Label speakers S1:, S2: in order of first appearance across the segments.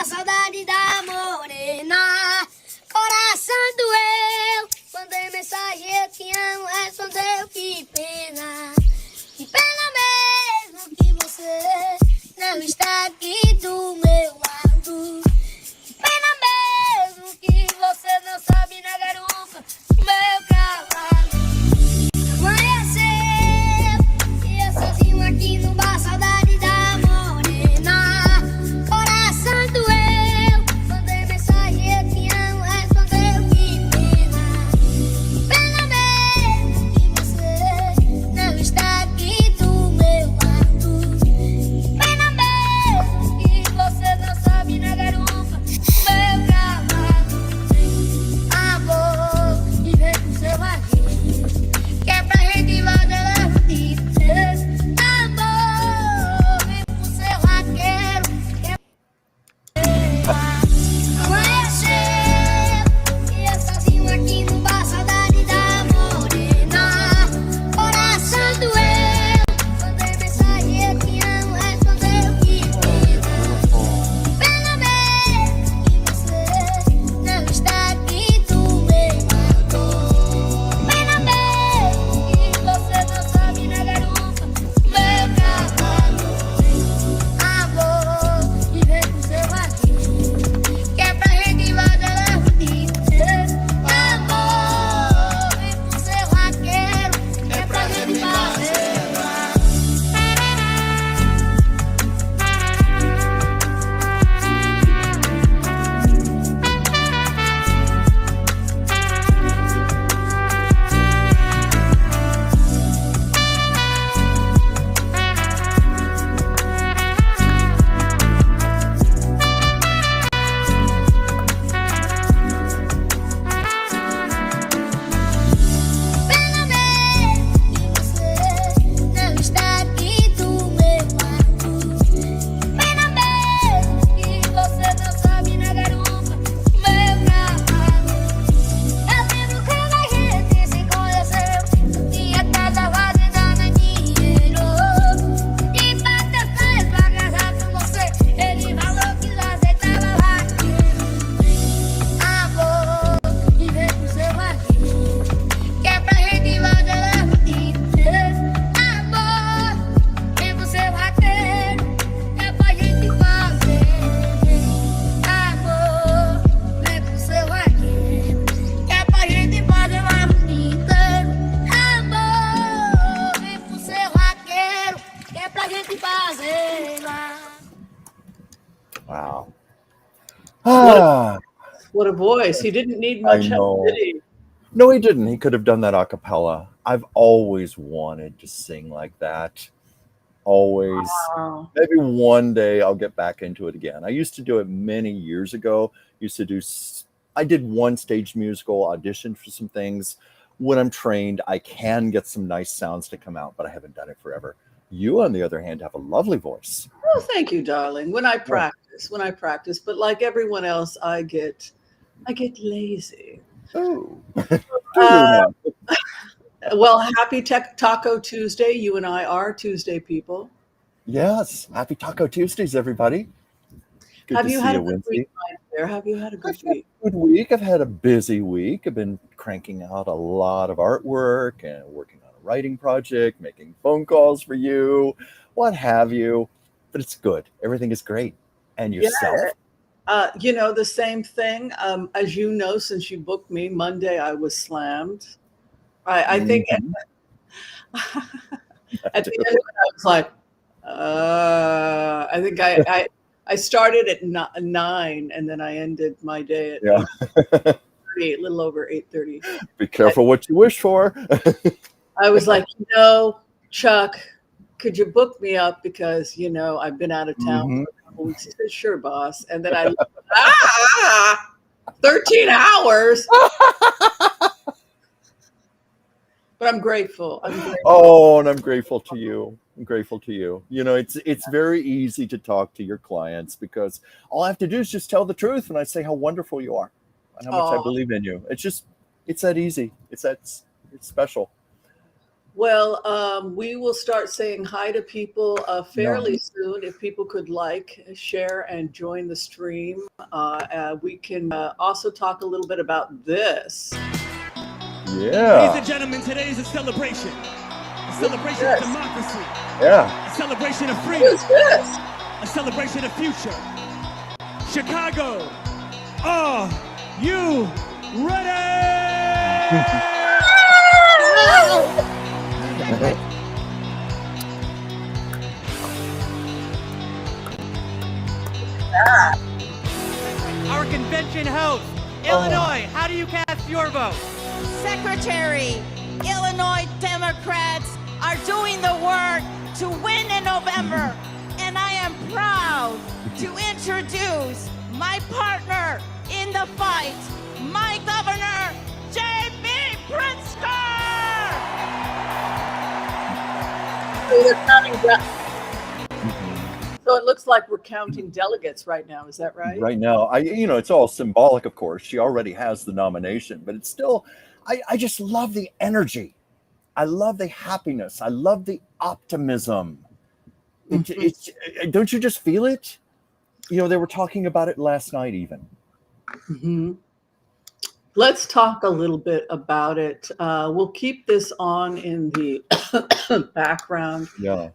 S1: saudade da morena. Coração doeu, mandei mensagem, eu te amo, respondeu, que pena. Que pena mesmo que você não está aqui do meu lado. Que pena mesmo que você não sabe na garupa do meu cavalo. Amanheceu, e eu sozinho aqui no bar, saudade da morena. Coração doeu, mandei mensagem, eu te amo, respondeu, que pena. Pena mesmo que você não está aqui do meu lado. Pena mesmo que você não sabe na garupa do meu cavalo. Amor, e vem com seu vagueiro, que é pra gente vadelar bonitas. Amor, vem com seu vaqueiro, que é amanheceu, e eu sozinho aqui no bar, saudade da morena. Coração doeu, mandei mensagem, eu te amo, respondeu, que pena. Pena mesmo que você não está aqui do meu lado. Pena mesmo que você não sabe na garupa do meu cavalo. Amor, e vem com seu vaqueiro, que é pra gente vadelar bonitas. Amor, vem com seu vaqueiro, que é pra gente vadelar. Pena mesmo que você não está aqui do meu lado. Pena mesmo que você não sabe na garupa do meu cavalo. Eu lembro quando a gente se conheceu, tinha casa fazenda no dinheiro. E bateu saia pra casar com você, ele falou que já aceitava vaqueiro. Amor, e vem com seu vaqueiro, que é pra gente vadelar bonitas. Amor, vem com seu vaqueiro, que é pra gente fazer. Amor, vem com seu vaqueiro, que é pra gente vadelar bonitas. Amor, vem com seu vaqueiro, que é pra gente fazer lá.
S2: Wow.
S3: What a,
S2: Ah,
S3: what a voice. He didn't need
S2: I
S3: much help,
S2: know.
S3: did he?
S2: No, he didn't. He could have done that a cappella. I've always wanted to sing like that. Always.
S3: Wow.
S2: Maybe one day I'll get back into it again. I used to do it many years ago. I did one stage musical, auditioned for some things. When I'm trained, I can get some nice sounds to come out, but I haven't done it forever. You, on the other hand, have a lovely voice.
S3: Oh, thank you, darling. When I practice, but like everyone else, I get lazy.
S2: Oh.
S3: Uh, well, happy Taco Tuesday. You and I are Tuesday people.
S2: Yes. Happy Taco Tuesdays, everybody. Good
S3: Have
S2: to
S3: you
S2: see
S3: had a
S2: you,
S3: good
S2: Whimsy.
S3: week, my dear? Have you had a good
S2: I've had
S3: week?
S2: a good week. I've had a busy week. I've been cranking out a lot of artwork and working on a writing project, making phone calls for you, what have you. But it's good. Everything is great. And
S3: Yeah.
S2: yourself?
S3: The same thing. As you know, since you booked me Monday, I was slammed. I think
S2: Mhm.
S3: at the end of it, I was like, I think I started at 9 and then I ended my day at
S2: Yeah.
S3: 8:30, a little over 8:30.
S2: Be careful what you wish for.
S3: I was like, Chuck, could you book me up because I've been out of town
S2: Mhm.
S3: for a couple weeks. He said, sure, boss. And then I 13 hours. But I'm grateful.
S2: Oh, and I'm grateful to you. I'm grateful to you. It's very easy to talk to your clients because all I have to do is just tell the truth and I say how wonderful you are and how much I
S3: Aw.
S2: believe in you. It's that easy. It's special.
S3: Well, we will start saying hi to people
S2: Yeah.
S3: fairly soon. If people could like, share, and join the stream, we can also talk a little bit about this.
S4: Ladies and gentlemen, today is a celebration. A celebration of democracy.
S2: Yeah.
S4: A celebration of
S3: What
S4: freedom.
S3: is this?
S4: A celebration of future. Chicago, are you ready? Our convention host, Illinois, how do you cast your vote?
S5: Secretary, Illinois Democrats are doing the work to win in November, and I am proud to introduce my partner in the fight, my governor, J.B. Pritzker!
S3: So they're counting so it looks like we're counting delegates right now. Is that right?
S2: Right now, it's all symbolic, of course. She already has the nomination, but it's still, I just love the energy. I love the happiness. I love the optimism. It's don't you just feel it? They were talking about it last night, even.
S3: Mm-hmm. Let's talk a little bit about it. We'll keep this on in the background.
S2: Yeah.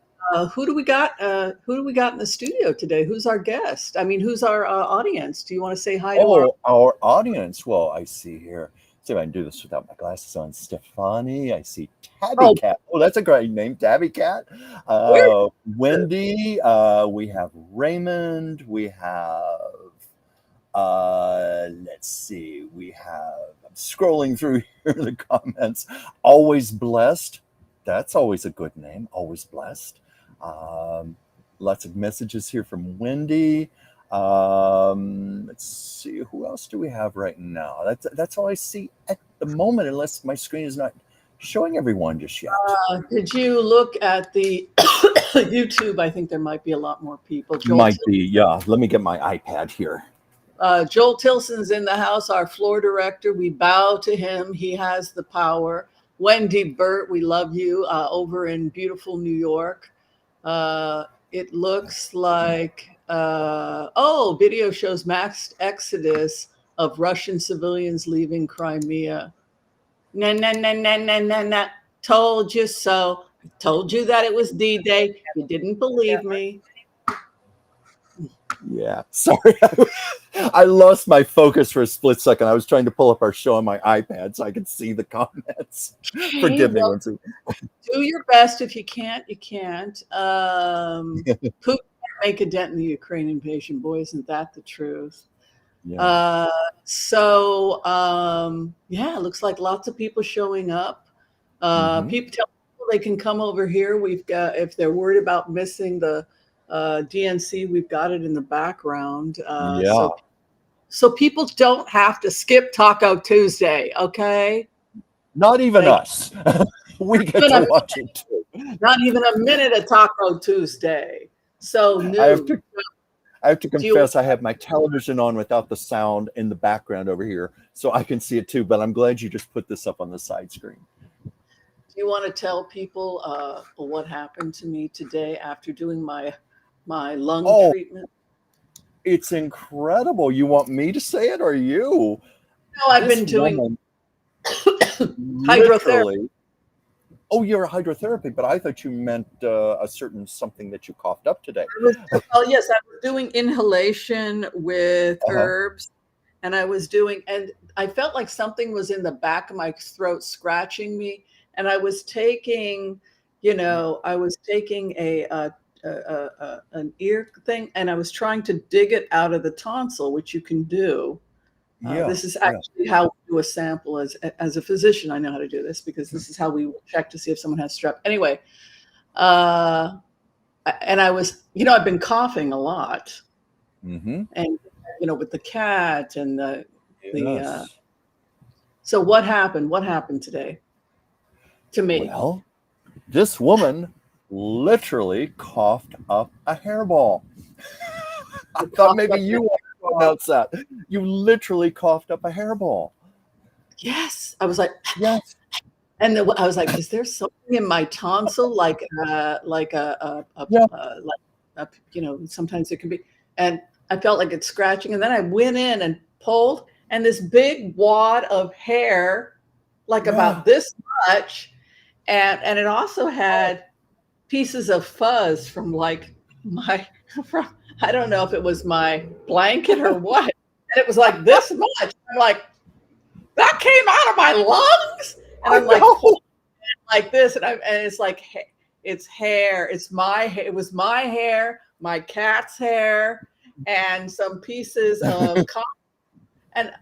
S3: Who do we got? Who do we got in the studio today? Who's our guest? I mean, who's our audience? Do you want to say hi to
S2: our audience? Well, I see here. See if I can do this without my glasses on. Stefani. I see Tabby Cat. Oh, that's a great name, Tabby Cat. Wendy. We have Raymond. We have. Let's see. We have. I'm scrolling through here the comments. Always blessed. That's always a good name. Always blessed. Lots of messages here from Wendy. Let's see, who else do we have right now? That's all I see at the moment, unless my screen is not showing everyone just yet.
S3: Did you look at the YouTube? I think there might be a lot more people.
S2: Might be, yeah. Let me get my iPad here.
S3: Joel Tilson's in the house, our floor director. We bow to him. He has the power. Wendy Burt, we love you, over in beautiful New York. It looks like, video shows mass exodus of Russian civilians leaving Crimea. Nah. Told you so. Told you that it was D-Day. You didn't believe me.
S2: Yeah, sorry. I lost my focus for a split second. I was trying to pull up our show on my iPad so I could see the comments. Forgive me. Once again.
S3: Do your best. If you can't, you can't. Putin can't make a dent in the Ukraine invasion. Boy, isn't that the truth?
S2: Yeah.
S3: It looks like lots of people showing up. People tell people they can come over here. We've got, if they're worried about missing the DNC, we've got it in the background. So people don't have to skip Taco Tuesday, okay?
S2: Not even us. We get to watch it too.
S3: Not even a minute of Taco Tuesday. So
S2: I have to confess, I have my television on without the sound in the background over here, so I can see it too. But I'm glad you just put this up on the side screen.
S3: Do you want to tell people what happened to me today after doing my lung treatment?
S2: It's incredible. You want me to say it or you?
S3: No, I've been doing hydrotherapy.
S2: Oh, you're a hydrotherapy, but I thought you meant a certain something that you coughed up today.
S3: Yes, I was doing inhalation with herbs, and and I felt like something was in the back of my throat scratching me, and I was taking, an ear thing, and I was trying to dig it out of the tonsil, which you can do. This is actually how we do a sample. As a physician, I know how to do this because this is how we check to see if someone has strep. Anyway, and I was, I've been coughing a lot, and with the cat and the. So what happened? What happened today to me?
S2: Well, this woman literally coughed up a hairball. I thought maybe you announced that. You literally coughed up a hairball.
S3: Yes. I was like,
S2: yes.
S3: And then I was like, is there something in my tonsil, like
S2: Yeah.
S3: sometimes it can be, and I felt like it's scratching. And then I went in and pulled, and this big wad of hair, like about this much, and it also had pieces of fuzz from like from, I don't know if it was my blanket or what. And it was like this much. I'm like, that came out of my lungs, and I'm like this, and it's like, it's hair. It's my hair. It was my hair, my cat's hair, and some pieces of cotton. And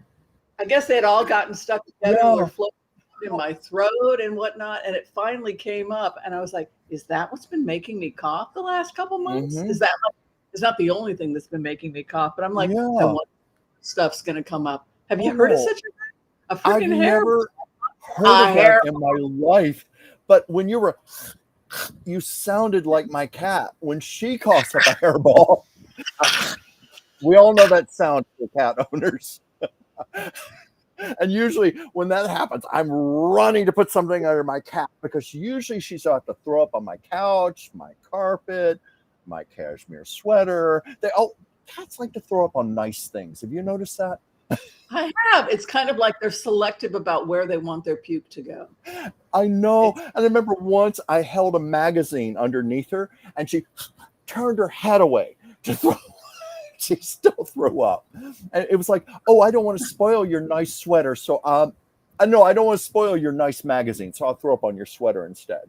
S3: I guess they had all gotten stuck together and were floating in my throat and whatnot. And it finally came up, and I was like, is that what's been making me cough the last couple months? Is that it's not the only thing that's been making me cough, but I'm like, I wonder if stuff's going to come up. Have you heard of such a freaking hair?
S2: I've never heard of that in my life. But when you sounded like my cat when she coughs up a hairball. We all know that sound for cat owners. And usually when that happens, I'm running to put something under my cat, because usually she's about to throw up on my couch, my carpet, my cashmere sweater. Cats like to throw up on nice things. Have you noticed that?
S3: I have. It's kind of like they're selective about where they want their puke to go.
S2: I know. And I remember once I held a magazine underneath her, and she turned her head away to throw. She still threw up. And it was like, oh, I don't want to spoil your nice sweater. So no, I don't want to spoil your nice magazine. So I'll throw up on your sweater instead,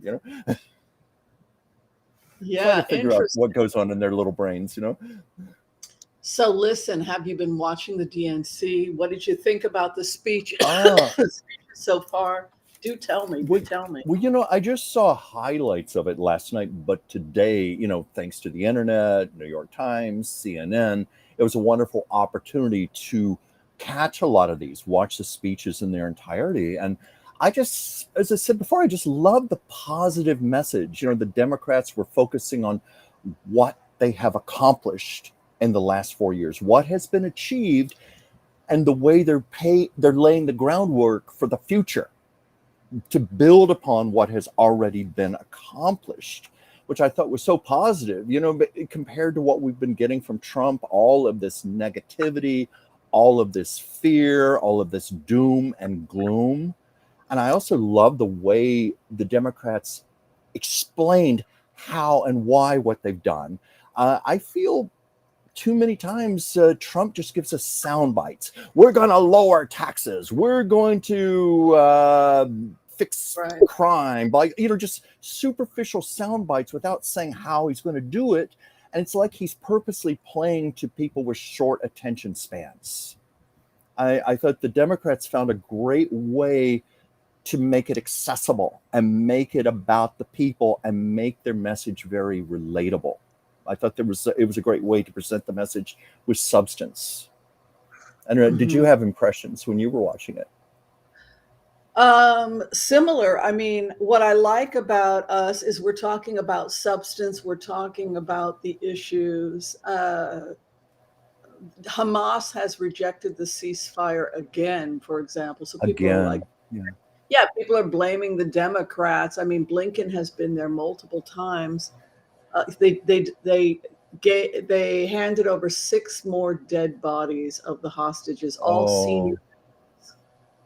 S3: Yeah,
S2: figure out what goes on in their little brains,
S3: So listen, have you been watching the DNC? What did you think about the speech so far? Do tell me.
S2: Well, I just saw highlights of it last night, but today, thanks to the internet, New York Times, CNN, it was a wonderful opportunity to catch a lot of these, watch the speeches in their entirety. And I just, as I said before, I just love the positive message. The Democrats were focusing on what they have accomplished in the last 4 years, what has been achieved, and the way they're laying the groundwork for the future to build upon what has already been accomplished, which I thought was so positive, but compared to what we've been getting from Trump, all of this negativity, all of this fear, all of this doom and gloom. And I also love the way the Democrats explained how and why what they've done. I feel too many times Trump just gives us sound bites. We're going to lower taxes. We're going to fix crime, just superficial sound bites without saying how he's going to do it. And it's like he's purposely playing to people with short attention spans. I thought the Democrats found a great way to make it accessible and make it about the people and make their message very relatable. I thought it was a great way to present the message with substance. And did you have impressions when you were watching it?
S3: Similar. I mean, what I like about us is we're talking about substance. We're talking about the issues. Hamas has rejected the ceasefire again, for example. So people are like, people are blaming the Democrats. I mean, Blinken has been there multiple times. They handed over 6 more dead bodies of the hostages, all senior,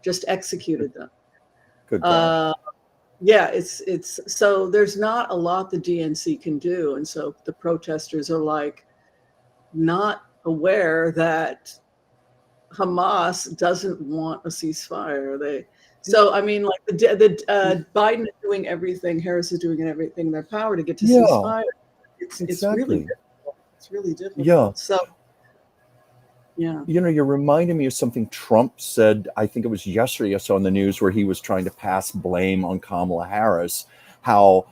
S3: just executed them.
S2: Good.
S3: It's so there's not a lot the DNC can do, and so the protesters are like not aware that Hamas doesn't want a ceasefire. So I mean, like the Biden is doing everything, Harris is doing everything in their power to get to ceasefire. It's really difficult. It's really difficult.
S2: Yeah.
S3: So yeah.
S2: You're reminding me of something Trump said, I think it was yesterday I saw in the news, where he was trying to pass blame on Kamala Harris, how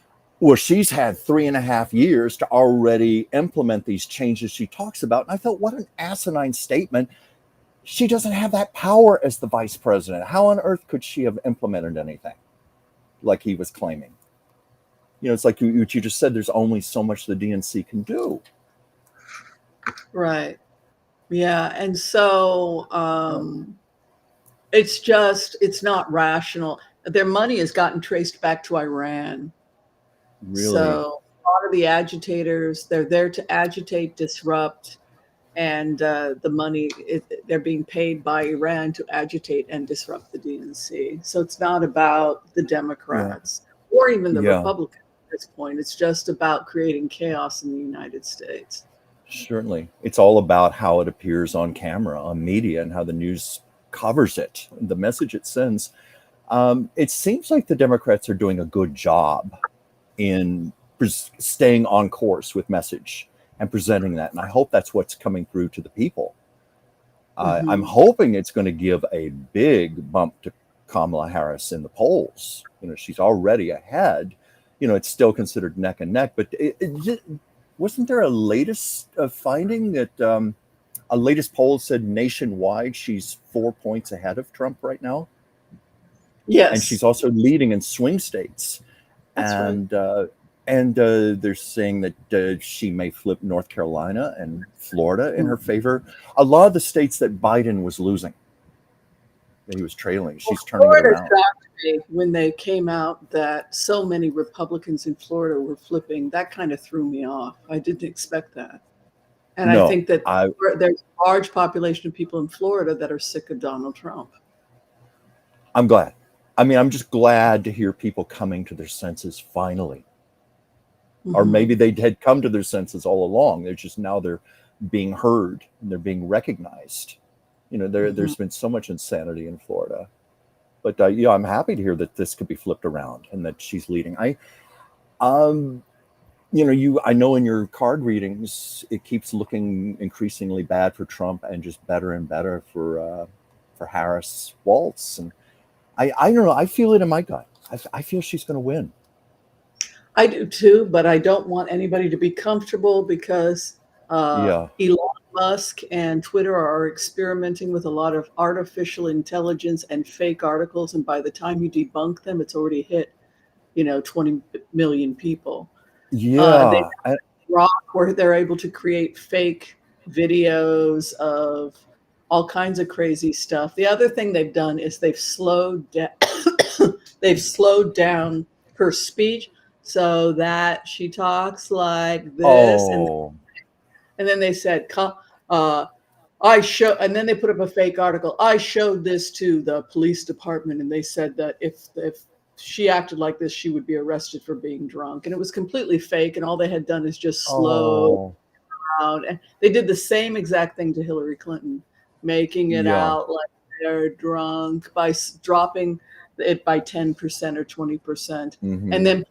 S2: she's had 3.5 years to already implement these changes she talks about. And I thought, what an asinine statement. She doesn't have that power as the vice president. How on earth could she have implemented anything like he was claiming? It's like what you just said, there's only so much the DNC can do.
S3: Right. Yeah. And so it's not rational. their money has gotten traced back to Iran.
S2: Really?
S3: So a lot of the agitators, they're there to agitate, disrupt, and the money, they're being paid by Iran to agitate and disrupt the DNC. So it's not about the Democrats or even the Republicans at this point. It's just about creating chaos in the United States.
S2: Certainly. It's all about how it appears on camera, on media, and how the news covers it, the message it sends. It seems like the Democrats are doing a good job in staying on course with message and presenting that. And I hope that's what's coming through to the people. I'm hoping it's going to give a big bump to Kamala Harris in the polls. You know, she's already ahead. You know, it's still considered neck and neck, but wasn't there a latest finding that a latest poll said nationwide she's 4 points ahead of Trump right now?
S3: Yes.
S2: And she's also leading in swing states.
S3: That's right.
S2: And they're saying that she may flip North Carolina and Florida in her favor. A lot of the states that Biden was losing, that he was trailing, she's turning it around.
S3: Shocked me when they came out that so many Republicans in Florida were flipping. That kind of threw me off. I didn't expect that. And I think that there's a large population of people in Florida that are sick of Donald Trump.
S2: I'm glad. I mean, I'm just glad to hear people coming to their senses finally. Or maybe they had come to their senses all along. They're just now they're being heard and they're being recognized. You know, there's been so much insanity in Florida. But yeah, I'm happy to hear that this could be flipped around and that she's leading. You know, I know in your card readings, it keeps looking increasingly bad for Trump and just better and better for Harris Waltz. And I don't know. I feel it in my gut. I feel she's going to win.
S3: I do too, but I don't want anybody to be comfortable because Elon Musk and Twitter are experimenting with a lot of artificial intelligence and fake articles. And by the time you debunk them, it's already hit, 20 million people.
S2: Yeah.
S3: Where they're able to create fake videos of all kinds of crazy stuff. The other thing they've done is they've slowed down her speech so that she talks like this. And then they said, and then they put up a fake article. I showed this to the police department, and they said that if she acted like this, she would be arrested for being drunk. And it was completely fake, and all they had done is just slow down. And they did the same exact thing to Hillary Clinton, making it out like they're drunk by dropping it by 10% or 20%, and then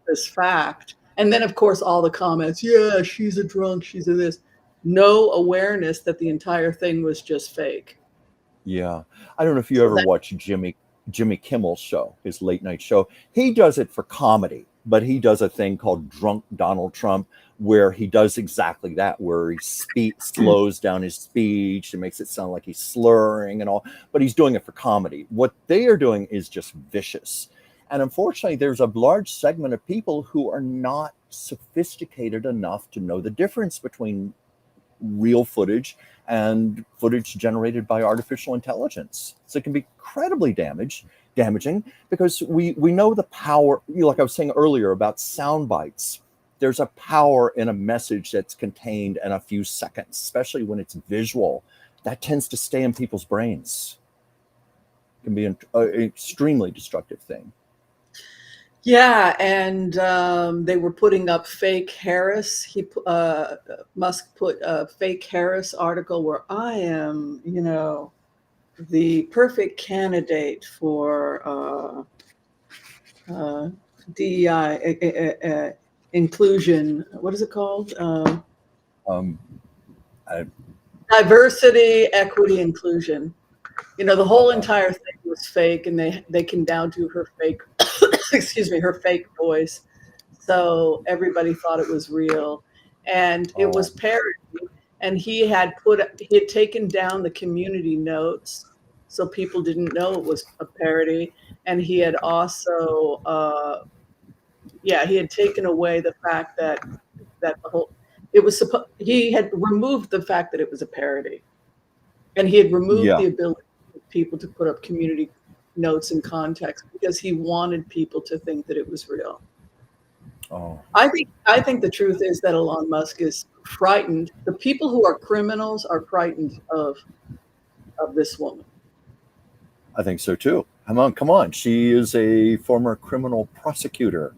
S3: this fact. And then, of course, all the comments, she's a drunk, she's a this. No awareness that the entire thing was just fake.
S2: Yeah. I don't know if you ever watch Jimmy Kimmel's show, his late night show. He does it for comedy, but he does a thing called Drunk Donald Trump, where he does exactly that, where he slows down his speech and makes it sound like he's slurring and all, but he's doing it for comedy. What they are doing is just vicious. And unfortunately, there's a large segment of people who are not sophisticated enough to know the difference between real footage and footage generated by artificial intelligence. So it can be incredibly damaging because we know the power, like I was saying earlier about sound bites. There's a power in a message that's contained in a few seconds, especially when it's visual. That tends to stay in people's brains. It can be an extremely destructive thing.
S3: Yeah, and they were putting up fake Harris. Musk put a fake Harris article where I am, the perfect candidate for DEI inclusion. What is it called? Diversity, equity, inclusion. The whole entire thing was fake, and they came down to her fake, her fake voice. So everybody thought it was real, and it was parody. And he had taken down the community notes, so people didn't know it was a parody. And he had also, he had taken away the fact that he had removed the fact that it was a parody, and he had removed the ability of people to put up community notes and context because he wanted people to think that it was real.
S2: Oh,
S3: I think the truth is that Elon Musk is frightened. The people who are criminals are frightened of this woman.
S2: I think so too. Come on. She is a former criminal prosecutor.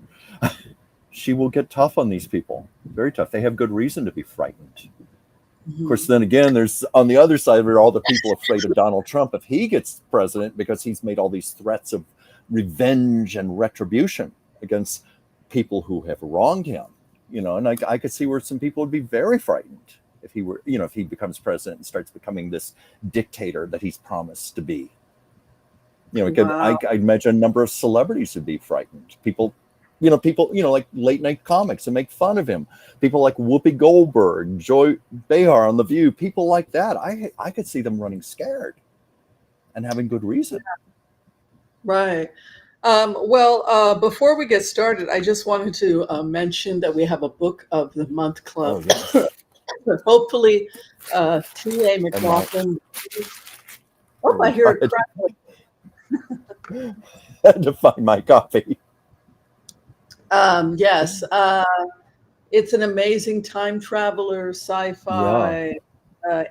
S2: She will get tough on these people. Very tough. They have good reason to be frightened. Of course, then again, there's on the other side are all the people afraid of Donald Trump if he gets president because he's made all these threats of revenge and retribution against people who have wronged him. And I could see where some people would be very frightened if he were, if he becomes president and starts becoming this dictator that he's promised to be. I imagine a number of celebrities would be frightened. People, like late night comics and make fun of him. People like Whoopi Goldberg, Joy Behar on The View, people like that. I could see them running scared and having good reason.
S3: Right. Before we get started, I just wanted to mention that we have a Book of the Month Club.
S2: Oh, yes.
S3: Hopefully, T.A. McLaughlin. Oh, I hear it crackling.
S2: Had to find my copy.
S3: Yes. It's an amazing time traveler, sci-fi,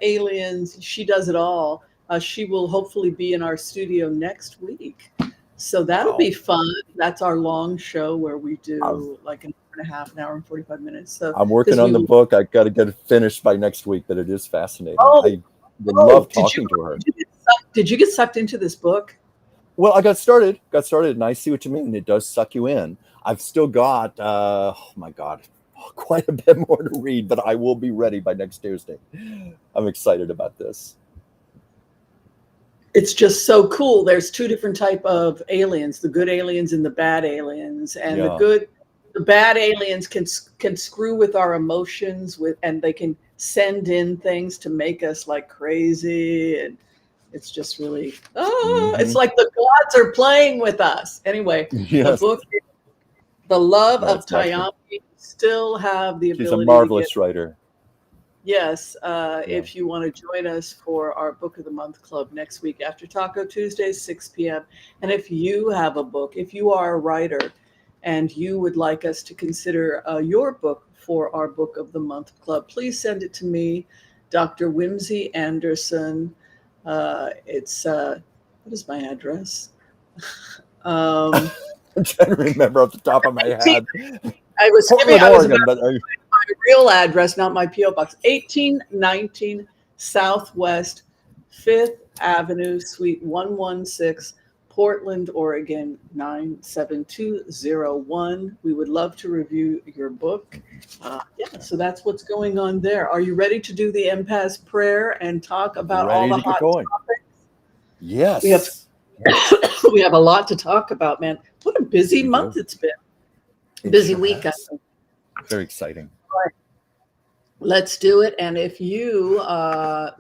S3: aliens. She does it all. She will hopefully be in our studio next week. So that'll be fun. That's our long show where we do like an hour and a half, an hour and 45 minutes. So
S2: I'm working on the book. I got to get it finished by next week, but it is fascinating.
S3: Oh,
S2: I would love talking to her.
S3: Did you get sucked into this book?
S2: Well, I got started, and I see what you mean. It does suck you in. I've still got, quite a bit more to read, but I will be ready by next Tuesday. I'm excited about this.
S3: It's just so cool. There's two different type of aliens, the good aliens and the bad aliens. And the bad aliens can screw with our emotions and they can send in things to make us like crazy. And it's just really, it's like the gods are playing with us. Anyway,
S2: yes.
S3: The book, The Love of Tayami, still have the ability.
S2: She's a marvelous writer.
S3: Yes, if you want to join us for our Book of the Month Club next week after Taco Tuesdays, 6 p.m. And if you have a book, if you are a writer and you would like us to consider your book for our Book of the Month Club, please send it to me, Dr. Whimsy Anderson. It's, what is my address?
S2: I'm trying to remember off the top of my head.
S3: I was
S2: Portland, Oregon, but
S3: my real address, not my P.O. Box, 1819 Southwest 5th Avenue, Suite 116, Portland, Oregon, 97201. We would love to review your book. So that's what's going on there. Are you ready to do the Empath's Prayer and talk about all the hot topics?
S2: Yes.
S3: We have a lot to talk about, man. What a busy month it's been. Busy week, I think.
S2: Very exciting.
S3: All right. Let's do it. And if you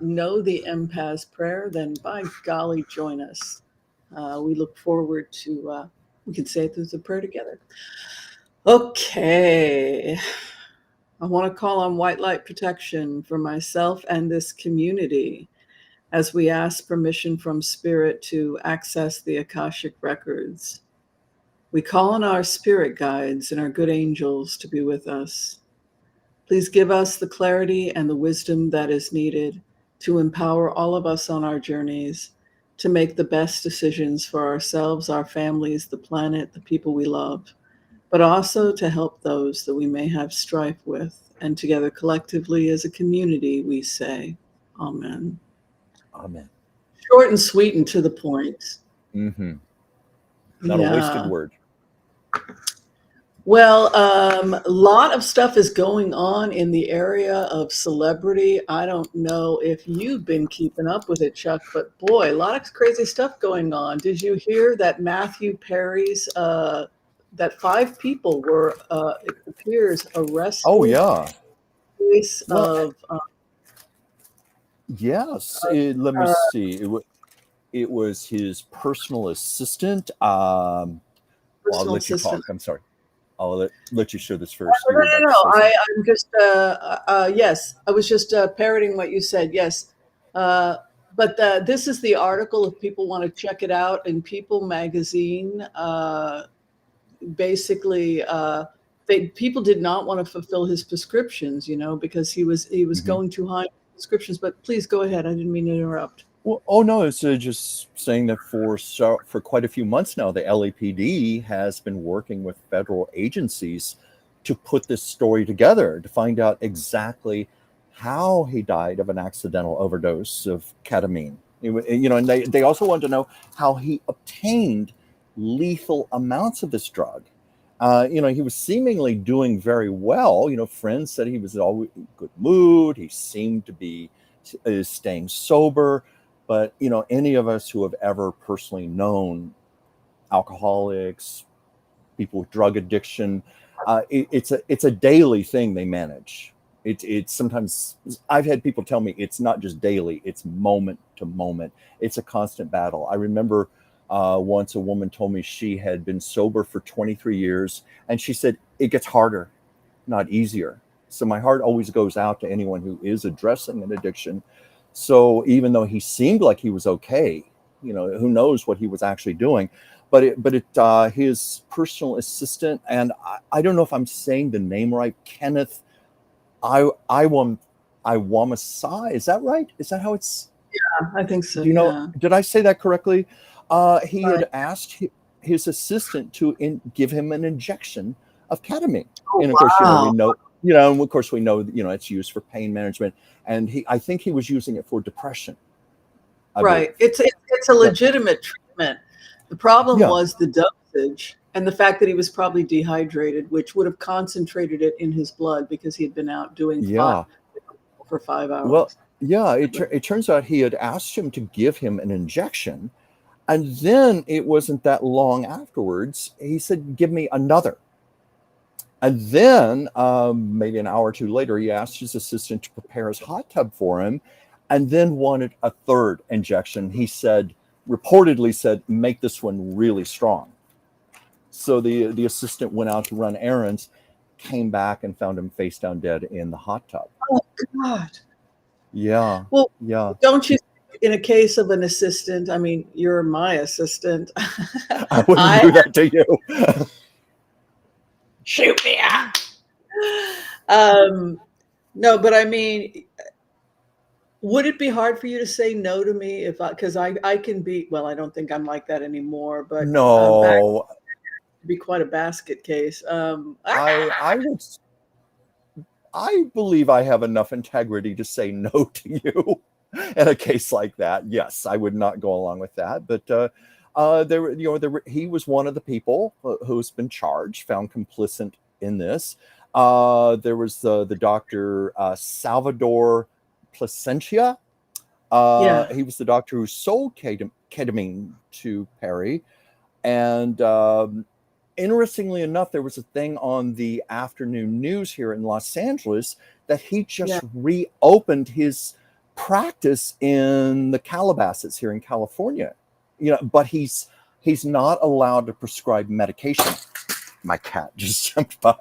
S3: know the Empath's Prayer, then by golly, join us. We look forward to, we can say it through the prayer together. Okay. I want to call on white light protection for myself and this community as we ask permission from Spirit to access the Akashic records. We call on our spirit guides and our good angels to be with us. Please give us the clarity and the wisdom that is needed to empower all of us on our journeys to make the best decisions for ourselves, our families, the planet, the people we love, but also to help those that we may have strife with. And together collectively as a community, we say, Amen.
S2: Amen.
S3: Short and sweet and to the point.
S2: Mm-hmm. Not a wasted word.
S3: Well, a lot of stuff is going on in the area of celebrity. I don't know if you've been keeping up with it, Chuck, but boy, a lot of crazy stuff going on. Did you hear that Matthew Perry's, that 5 people were, it appears, arrested?
S2: Oh, yeah.
S3: Case of,
S2: yes. Let me see. It was his personal assistant. I'll let you talk. I'm sorry. I'll let you share this first.
S3: No. I'm just, yes, I was just parroting what you said. Yes. But this is the article if people want to check it out in People magazine. Basically, people did not want to fulfill his prescriptions, because he was going too high prescriptions. But please go ahead. I didn't mean to interrupt.
S2: Well, oh no, it's just saying that for quite a few months now, the LAPD has been working with federal agencies to put this story together to find out exactly how he died of an accidental overdose of ketamine. And they also wanted to know how he obtained lethal amounts of this drug. He was seemingly doing very well. Friends said he was always in good mood. He seemed to be staying sober. But, any of us who have ever personally known alcoholics, people with drug addiction, it's a daily thing they manage. It's sometimes, I've had people tell me it's not just daily, it's moment to moment. It's a constant battle. I remember once a woman told me she had been sober for 23 years, and she said, it gets harder, not easier. So my heart always goes out to anyone who is addressing an addiction. So even though he seemed like he was okay, who knows what he was actually doing, but his personal assistant, and I don't know if I'm saying the name right, Kenneth Iwamasa, is that right? Is that how it's?
S3: Yeah, I think so.
S2: Did I say that correctly? He had asked his assistant to give him an injection of ketamine, and of course, we know. And of course we know, it's used for pain management, and I think he was using it for depression.
S3: Right. It's a legitimate treatment. The problem was the dosage and the fact that he was probably dehydrated, which would have concentrated it in his blood because he had been out doing for 5 hours.
S2: Well, it turns out he had asked him to give him an injection, and then it wasn't that long afterwards, he said, give me another. And then maybe an hour or two later, he asked his assistant to prepare his hot tub for him, and then wanted a third injection. He reportedly said, make this one really strong. So the assistant went out to run errands, came back and found him face down dead in the hot tub.
S3: Oh, God.
S2: Yeah.
S3: Well,
S2: yeah.
S3: Don't you, in a case of an assistant, I mean, you're my assistant.
S2: I wouldn't do that to you.
S3: Shoot me out. No, but I mean, would it be hard for you to say no to me because I can be, well, I don't think I'm like that anymore, but
S2: no,
S3: it'd be quite a basket case.
S2: I believe I have enough integrity to say no to you in a case like that. Yes, I would not go along with that, but he was one of the people who's been charged, found complicit in this. There was the doctor Salvador Placentia. He was the doctor who sold ketamine to Perry. And interestingly enough, there was a thing on the afternoon news here in Los Angeles that he just reopened his practice in the Calabasas here in California. But he's not allowed to prescribe medication. My cat just jumped by.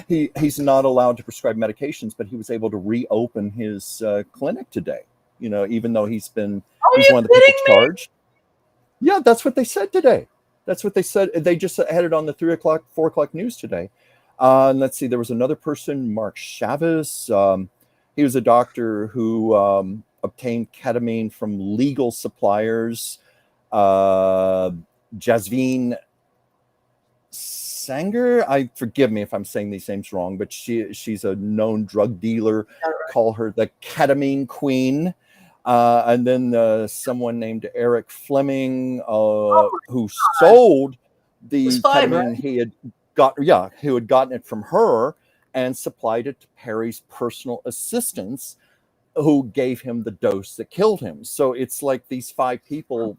S2: He's not allowed to prescribe medications, but he was able to reopen his clinic today. Even though he's one of the people charged. Yeah, that's what they said today. That's what they said. They just had it on the 4 o'clock news today. And let's see, there was another person, Mark Chavez. He was a doctor who obtained ketamine from legal suppliers. Jasveen Sanger, forgive me if I'm saying these names wrong, but she's a known drug dealer. Call her the ketamine queen. And then someone named Eric Fleming, who sold the ketamine right? He had who had gotten it from her and supplied it to Perry's personal assistants, who gave him the dose that killed him. So it's like these 5 people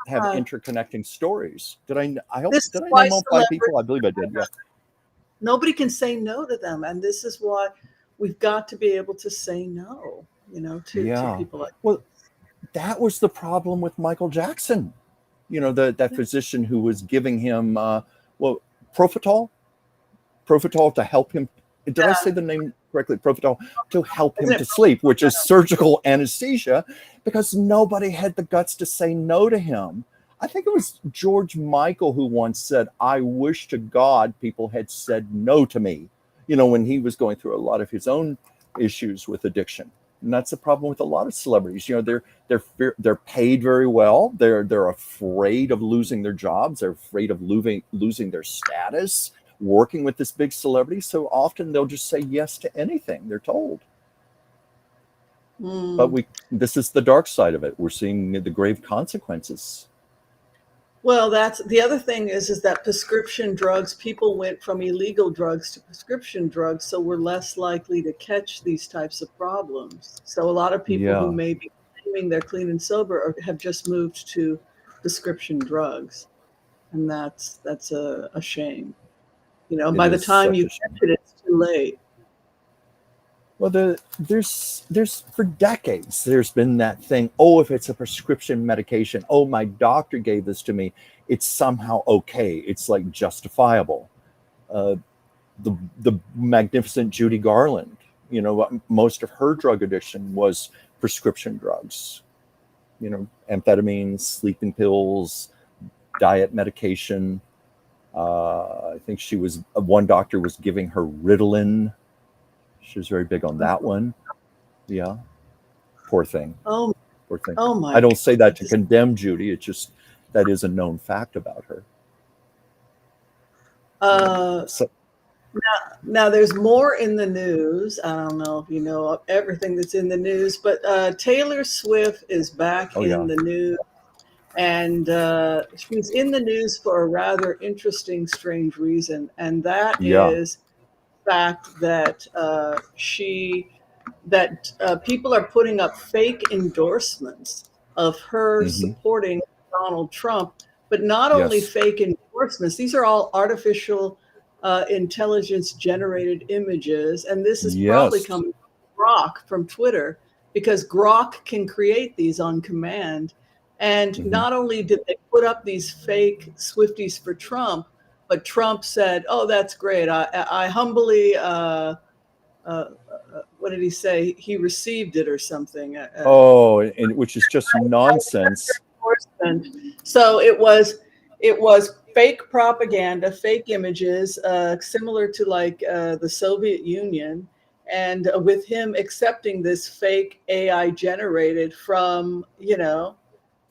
S2: have interconnecting stories. Did I name all 5 people? I believe I did. Yeah.
S3: Nobody can say no to them, and this is why we've got to be able to say no. To people like.
S2: Well, that was the problem with Michael Jackson. That physician who was giving him Profitol to help him. Did I say the name correctly, Provital, to help him to sleep, which is surgical anesthesia, because nobody had the guts to say no to him. I think it was George Michael who once said, "I wish to God people had said no to me," when he was going through a lot of his own issues with addiction. And that's the problem with a lot of celebrities. They're paid very well. They're afraid of losing their jobs. They're afraid of losing their status working with this big celebrity. So often they'll just say yes to anything they're told. But this is the dark side of it. We're seeing the grave consequences.
S3: Well, that's the other thing is that prescription drugs, people went from illegal drugs to prescription drugs, so we're less likely to catch these types of problems. So a lot of people who may be claiming they're clean and sober have just moved to prescription drugs. And that's a shame. By the time you catch it, it's too late.
S2: Well, there's for decades, there's been that thing, if it's a prescription medication, my doctor gave this to me, it's somehow okay. It's like justifiable. The magnificent Judy Garland, most of her drug addiction was prescription drugs, amphetamines, sleeping pills, diet medication. I think one doctor was giving her Ritalin. She was very big on that one. Yeah. Poor thing. Poor thing.
S3: Oh my!
S2: I don't say that to condemn Judy. It's just that is a known fact about her.
S3: Now there's more in the news. I don't know if you know everything that's in the news, but Taylor Swift is back in the news. And she's in the news for a rather interesting, strange reason. And that is fact that people are putting up fake endorsements of her supporting Donald Trump, but not only fake endorsements, these are all artificial intelligence generated images. And this is probably coming from Grok from Twitter, because Grok can create these on command. And not only did they put up these fake Swifties for Trump, but Trump said, "Oh, that's great. I humbly, what did he say? He received it or something."
S2: Which is just nonsense.
S3: So it was fake propaganda, fake images, similar to like the Soviet Union, and with him accepting this fake AI generated from,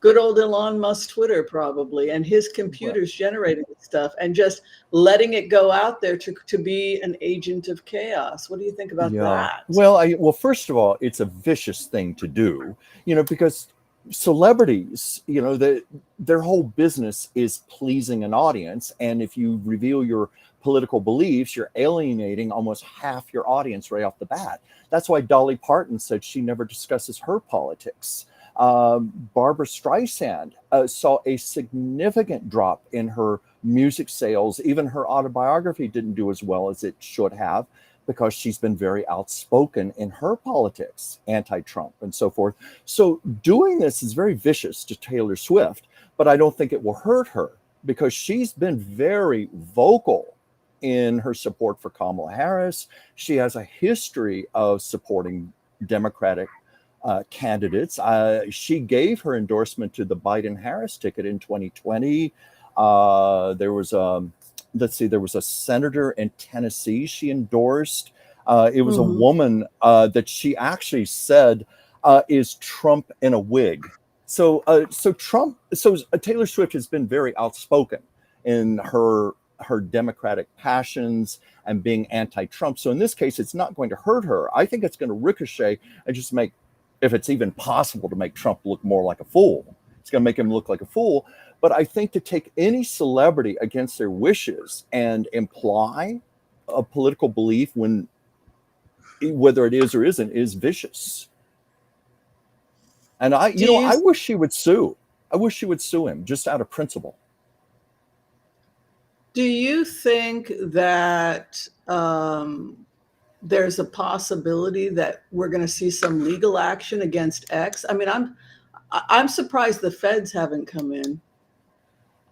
S3: good old Elon Musk Twitter probably, and his computers generating stuff and just letting it go out there to be an agent of chaos. What do you think about that?
S2: Well, first of all, it's a vicious thing to do, because celebrities, their whole business is pleasing an audience. And if you reveal your political beliefs, you're alienating almost half your audience right off the bat. That's why Dolly Parton said she never discusses her politics. Barbara Streisand saw a significant drop in her music sales. Even her autobiography didn't do as well as it should have, because she's been very outspoken in her politics, anti-Trump and so forth. So doing this is very vicious to Taylor Swift, but I don't think it will hurt her, because she's been very vocal in her support for Kamala Harris. She has a history of supporting Democratic candidates. She gave her endorsement to the Biden-Harris ticket in 2020. There was a senator in Tennessee she endorsed. It was a woman that she actually said is Trump in a wig. So Taylor Swift has been very outspoken in her Democratic passions and being anti-Trump. So in this case, it's not going to hurt her. I think it's going to ricochet and just make, if it's even possible, to make Trump look more like a fool. It's going to make him look like a fool. But I think to take any celebrity against their wishes and imply a political belief, whether it is or isn't, is vicious. And I wish she would sue. I wish she would sue him just out of principle.
S3: Do you think that there's a possibility that we're going to see some legal action against X? I mean, I'm surprised the feds haven't come in.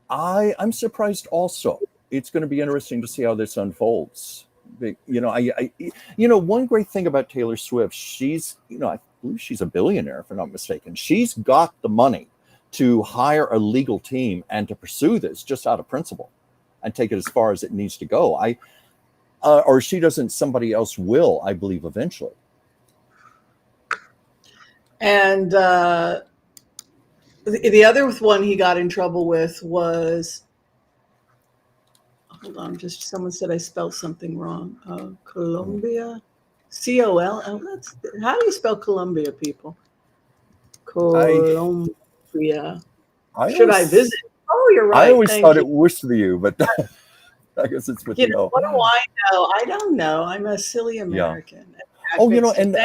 S2: I'm surprised also. It's going to be interesting to see how this unfolds. One great thing about Taylor Swift, she's, I believe she's a billionaire, if I'm not mistaken. She's got the money to hire a legal team and to pursue this just out of principle and take it as far as it needs to go. Or she doesn't, somebody else will, I believe, eventually.
S3: And the other one he got in trouble with was, hold on, just someone said I spelled something wrong. Colombia, C-O-L. How do you spell Colombia, people? Colombia. Should I visit? Oh, you're right.
S2: I always thought it was with you, but I guess it's with you.
S3: What do I know? I don't know. I'm a silly American.
S2: Yeah. And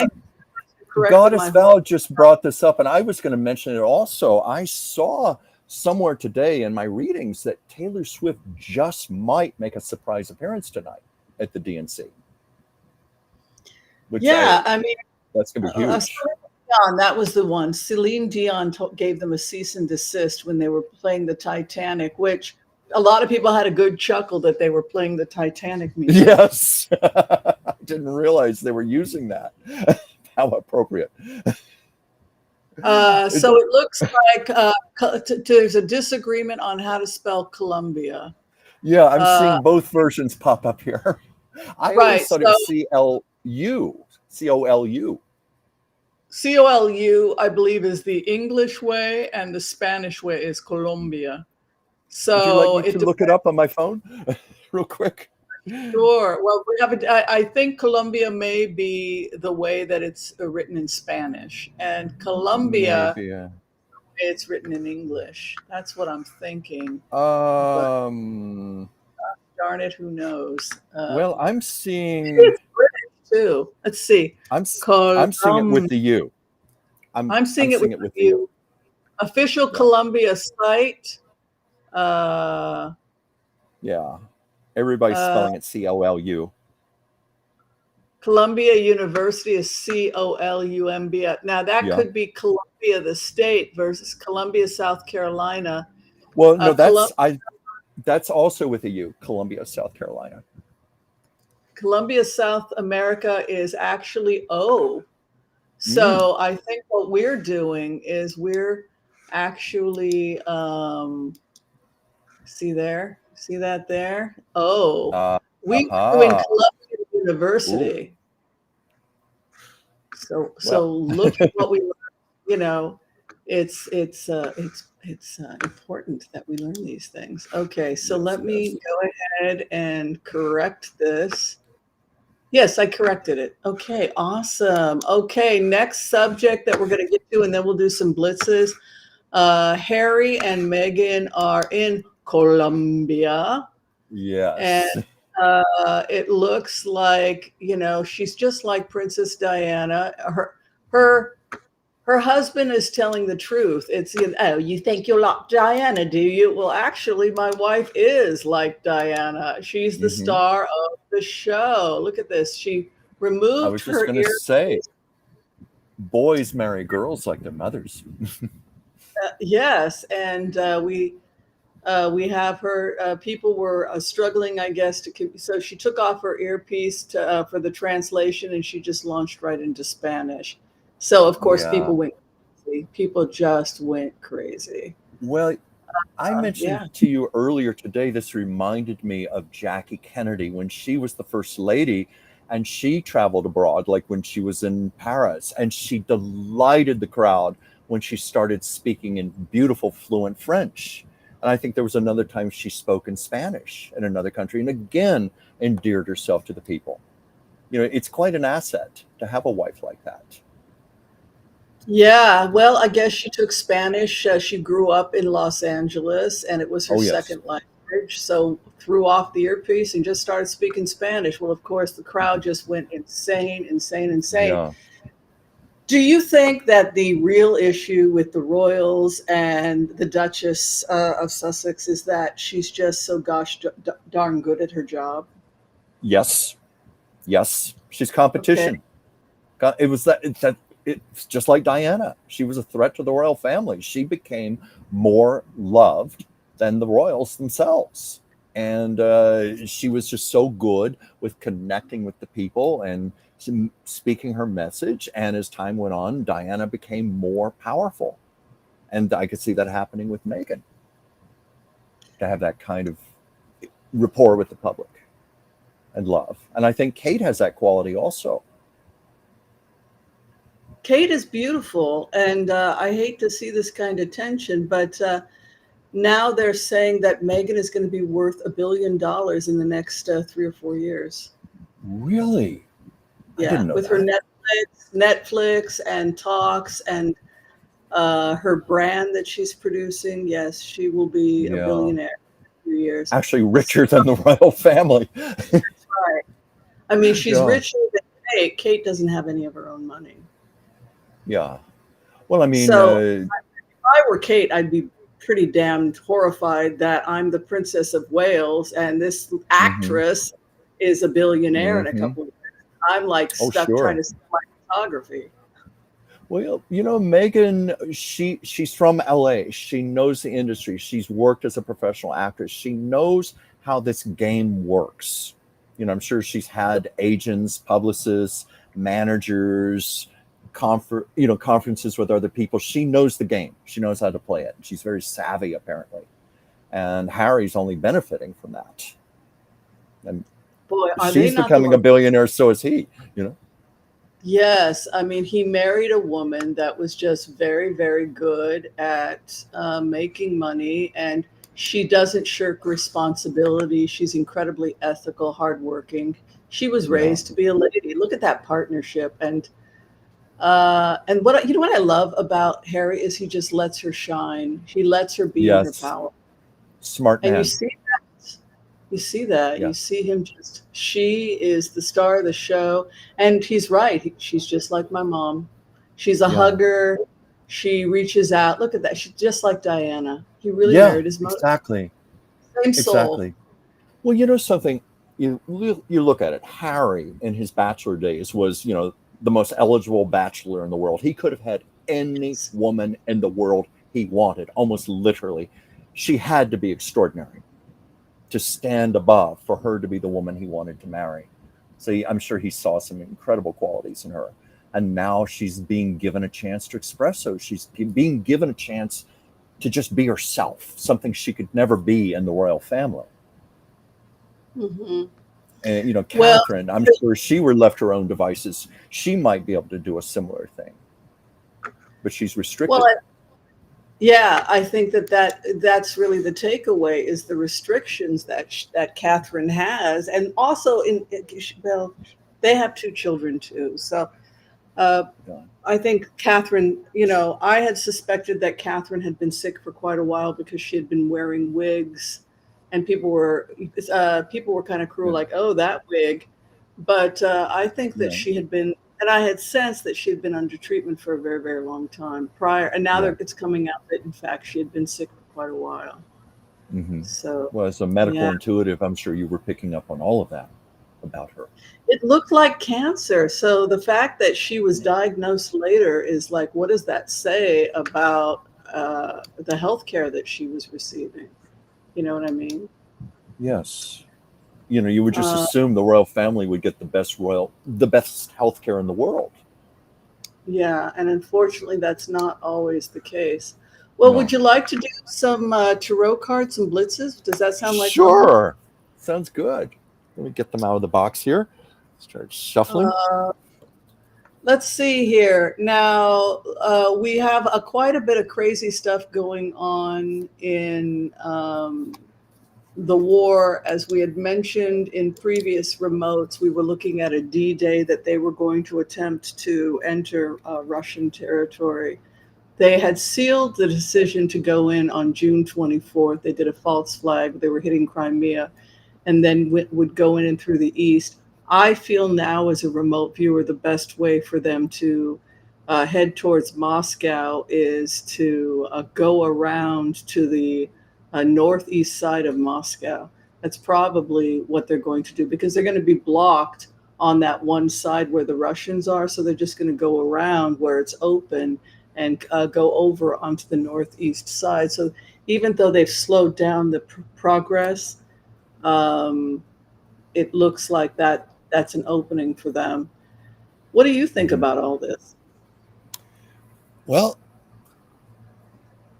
S2: Goddess Val just brought this up, and I was going to mention it also. I saw somewhere today in my readings that Taylor Swift just might make a surprise appearance tonight at the DNC. I mean, that's going to be huge.
S3: That was the one. Celine Dion gave them a cease and desist when they were playing the Titanic, which a lot of people had a good chuckle that they were playing the Titanic music.
S2: Yes. I didn't realize they were using that. How appropriate.
S3: So it looks like there's a disagreement on how to spell Colombia.
S2: Yeah, I'm seeing both versions pop up here. I always thought it was C-L-U. C-O-L-U.
S3: C-O-L-U, I believe, is the English way, and the Spanish way is Colombia. So
S2: would you like me to look it up on my phone real quick?
S3: Sure. Well, I think Colombia may be the way that it's written in Spanish, and Colombia, it's written in English. That's what I'm thinking. But, darn it, who knows?
S2: Well, I'm seeing
S3: it's British too. Let's see.
S2: I'm seeing it with the U.
S3: I'm seeing it with the U. Official Colombia site.
S2: Yeah. Everybody's spelling it C-O-L-U.
S3: Columbia University is C-O-L-U-M-B-A. Now that could be Columbia, the state, versus Columbia, South Carolina.
S2: Well, no, that's also with a U. Columbia, South Carolina.
S3: Columbia, South America is actually O. So I think what we're doing is we're actually see that there? We go in Columbia University. Ooh. So look at what we learned. It's important that we learn these things. Okay, so let me go ahead and correct this. Yes, I corrected it. Okay, awesome. Okay, next subject that we're going to get to, and then we'll do some blitzes. Harry and Meghan are in Colombia.
S2: Yes.
S3: And it looks like, she's just like Princess Diana. Her husband is telling the truth. It's, you think you're like Diana, do you? Well, actually, my wife is like Diana. She's the star of the show. Look at this. She removed
S2: I was just going to say, boys marry girls like their mothers.
S3: Yes, and we have her. People were struggling, I guess, so she took off her earpiece for the translation, and she just launched right into Spanish. So of course, people went crazy. People just went crazy.
S2: Well, I mentioned to you earlier today. This reminded me of Jackie Kennedy when she was the first lady, and she traveled abroad, like when she was in Paris, and she delighted the crowd when she started speaking in beautiful, fluent French. And I think there was another time she spoke in Spanish in another country, and again endeared herself to the people. It's quite an asset to have a wife like that.
S3: Yeah, well, I guess she took Spanish. She grew up in Los Angeles, and it was her second language. So threw off the earpiece and just started speaking Spanish. Well, of course, the crowd just went insane. Yeah. Do you think that the real issue with the royals and the Duchess of Sussex is that she's just so gosh darn good at her job?
S2: Yes. She's competition. Okay. It's just like Diana. She was a threat to the royal family. She became more loved than the royals themselves. And she was just so good with connecting with the people and speaking her message. And as time went on, Diana became more powerful. And I could see that happening with Meghan, to have that kind of rapport with the public and love. And I think Kate has that quality also.
S3: Kate is beautiful, and I hate to see this kind of tension, but now they're saying that Meghan is going to be worth $1 billion in the next 3 or 4 years.
S2: Really?
S3: Yeah,
S2: I didn't know
S3: with
S2: that.
S3: her Netflix and talks and her brand that she's producing. Yes, she will be a billionaire in a few years.
S2: Actually, richer than the royal family.
S3: That's right. I mean, she's richer than Kate. Kate doesn't have any of her own money.
S2: Yeah. Well, I mean,
S3: so if I were Kate, I'd be pretty damned horrified that I'm the Princess of Wales and this actress is a billionaire in a couple of years. I'm like stuck trying to sell my photography.
S2: Well, you know, Meghan, she's from LA. She knows the industry. She's worked as a professional actress. She knows how this game works. You know, I'm sure she's had agents, publicists, managers, conferences with other people. She knows the game. She knows how to play it. She's very savvy, apparently. And Harry's only benefiting from that. And
S3: boy,
S2: she's becoming a billionaire, so is he, you know?
S3: Yes. I mean, he married a woman that was just very, very good at making money, and she doesn't shirk responsibility. She's incredibly ethical, hardworking. She was raised to be a lady. Look at that partnership. And what what I love about Harry is he just lets her shine. He lets her be in her power.
S2: Smart man.
S3: And you see that. You see that. You see him just. She is the star of the show, and he's right. She's just like my mom. She's a hugger. She reaches out. Look at that. She's just like Diana. He really married his mother.
S2: Exactly.
S3: Same soul.
S2: Exactly. Well, you know something. You look at it. Harry in his bachelor days was, you know, the most eligible bachelor in the world. He could have had any woman in the world he wanted, almost literally. She had to be extraordinary to stand above for her to be the woman he wanted to marry. So I'm sure he saw some incredible qualities in her. And now she's being given a chance to express those. She's being given a chance to just be herself, something she could never be in the royal family. And, you know, Catherine, I'm sure she were left her own devices. She might be able to do a similar thing, but she's restricted. Well,
S3: yeah, I think that's really the takeaway is the restrictions that Catherine has. And also, they have 2 children too. So I think Catherine, you know, I had suspected that Catherine had been sick for quite a while because she had been wearing wigs. And people were kind of cruel, like, oh, that wig. But I think that she had been, and I had sensed that she had been under treatment for a very, very long time prior. And now it's coming out that, in fact, she had been sick for quite a while. So,
S2: well, as a medical intuitive, I'm sure you were picking up on all of that about her.
S3: It looked like cancer. So the fact that she was diagnosed later is like, what does that say about the health care that she was receiving? You know what I mean?
S2: Yes. You know, you would just assume the royal family would get the best healthcare in the world.
S3: Yeah, and unfortunately, that's not always the case. Well, would you like to do some tarot cards and blitzes? Does that sound like
S2: Sure. Sounds good. Let me get them out of the box here. Start shuffling.
S3: Let's see here. Now, we have quite a bit of crazy stuff going on in the war. As we had mentioned in previous remotes, we were looking at a D-Day that they were going to attempt to enter Russian territory. They had sealed the decision to go in on June 24th. They did a false flag. They were hitting Crimea and then would go in and through the east. I feel now as a remote viewer, the best way for them to head towards Moscow is to go around to the northeast side of Moscow. That's probably what they're going to do because they're going to be blocked on that one side where the Russians are. So they're just going to go around where it's open and go over onto the northeast side. So even though they've slowed down the progress, it looks like that's an opening for them. What do you think about all this?
S2: Well,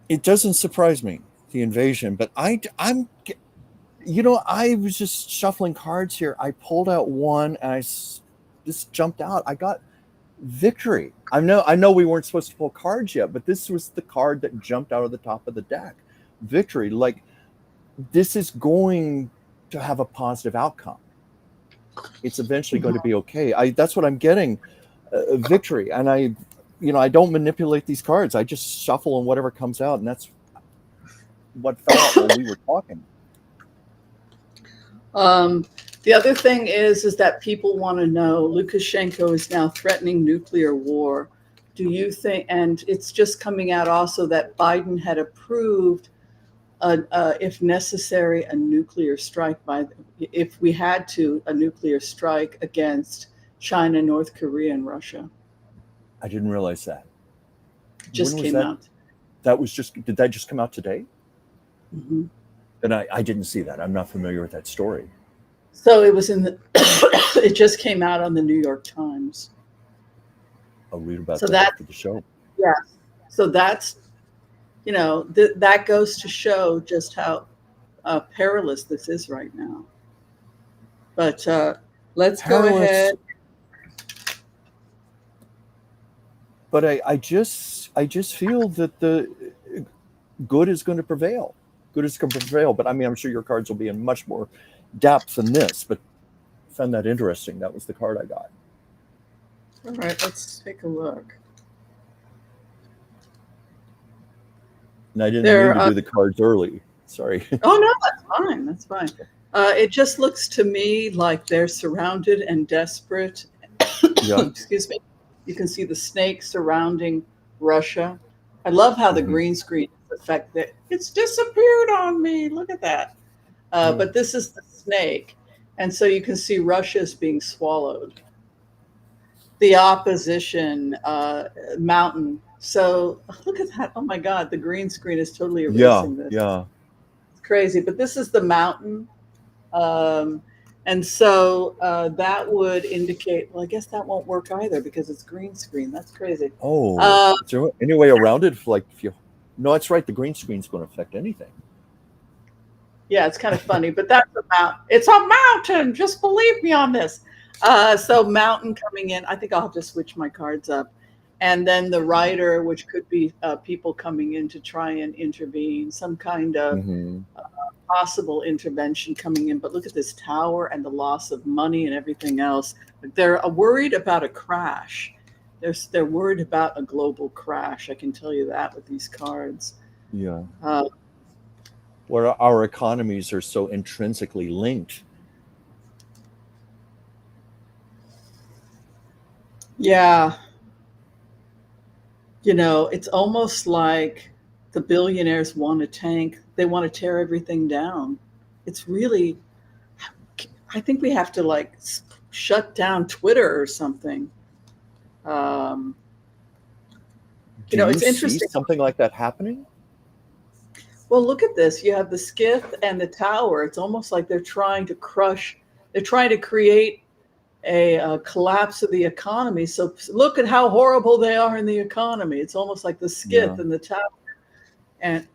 S2: it doesn't surprise me, the invasion, but I was just shuffling cards here. I pulled out one, and this jumped out. I got victory. I know we weren't supposed to pull cards yet, but this was the card that jumped out of the top of the deck. Victory. Like, this is going to have a positive outcome. It's eventually going to be okay. That's what I'm getting. Victory. And I don't manipulate these cards. I just shuffle and whatever comes out, and that's what fell out while we were talking.
S3: The other thing is that people want to know, Lukashenko is now threatening nuclear war. Do you think, and it's just coming out also that Biden had approved, if necessary, a nuclear strike if we had to, a nuclear strike against China, North Korea, and Russia.
S2: I didn't realize that.
S3: Just came out.
S2: Did that just come out today?
S3: Mm-hmm.
S2: And I didn't see that. I'm not familiar with that story.
S3: So it was it just came out on the New York Times.
S2: I'll read about that after the show.
S3: Yeah. So that's, that goes to show just how perilous this is right now. But let's go ahead.
S2: But I just feel that the good is going to prevail. Good is going to prevail. But I mean, I'm sure your cards will be in much more depth than this. But I found that interesting. That was the card I got.
S3: All right, let's take a look.
S2: And I didn't mean to do the cards early. Sorry.
S3: Oh no, that's fine. That's fine. It just looks to me like they're surrounded and desperate.
S2: Yeah.
S3: Excuse me. You can see the snake surrounding Russia. I love how the green screen effect that it's disappeared on me. Look at that. But this is the snake. And so you can see Russia is being swallowed. The opposition mountain. So look at that. Oh my God, the green screen is totally erasing this.
S2: Yeah.
S3: It's crazy. But this is the mountain. And so that would indicate, well, I guess that won't work either because it's green screen. That's crazy.
S2: Oh, is there any way around it? No, that's right. The green screen's going to affect anything.
S3: Yeah, it's kind of funny, but that's a mountain. It's a mountain. Just believe me on this. So mountain coming in. I think I'll have to switch my cards up. And then the rider, which could be people coming in to try and intervene, some kind of possible intervention coming in. But look at this tower and the loss of money and everything else. They're worried about a crash. They're worried about a global crash. I can tell you that with these cards.
S2: Yeah. Where our economies are so intrinsically linked.
S3: Yeah. It's almost like the billionaires want a tank. They want to tear everything down. It's really, I think we have to shut down Twitter or something.
S2: Do
S3: it's
S2: you
S3: interesting.
S2: see something like that happening?
S3: Well, look at this. You have the skiff and the tower. It's almost like they're trying to create a collapse of the economy. So look at how horrible they are in the economy. It's almost like the skiff and the tower. And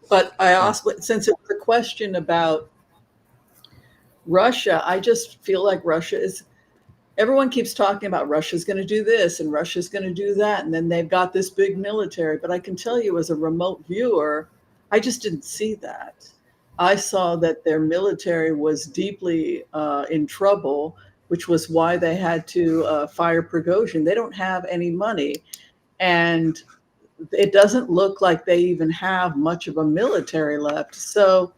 S3: but I also, since it was a question about Russia, I just feel like everyone keeps talking about Russia's going to do this and Russia's going to do that. And then they've got this big military. But I can tell you as a remote viewer, I just didn't see that. I saw that their military was deeply in trouble, which was why they had to fire Prigozhin. They don't have any money. And it doesn't look like they even have much of a military left. So,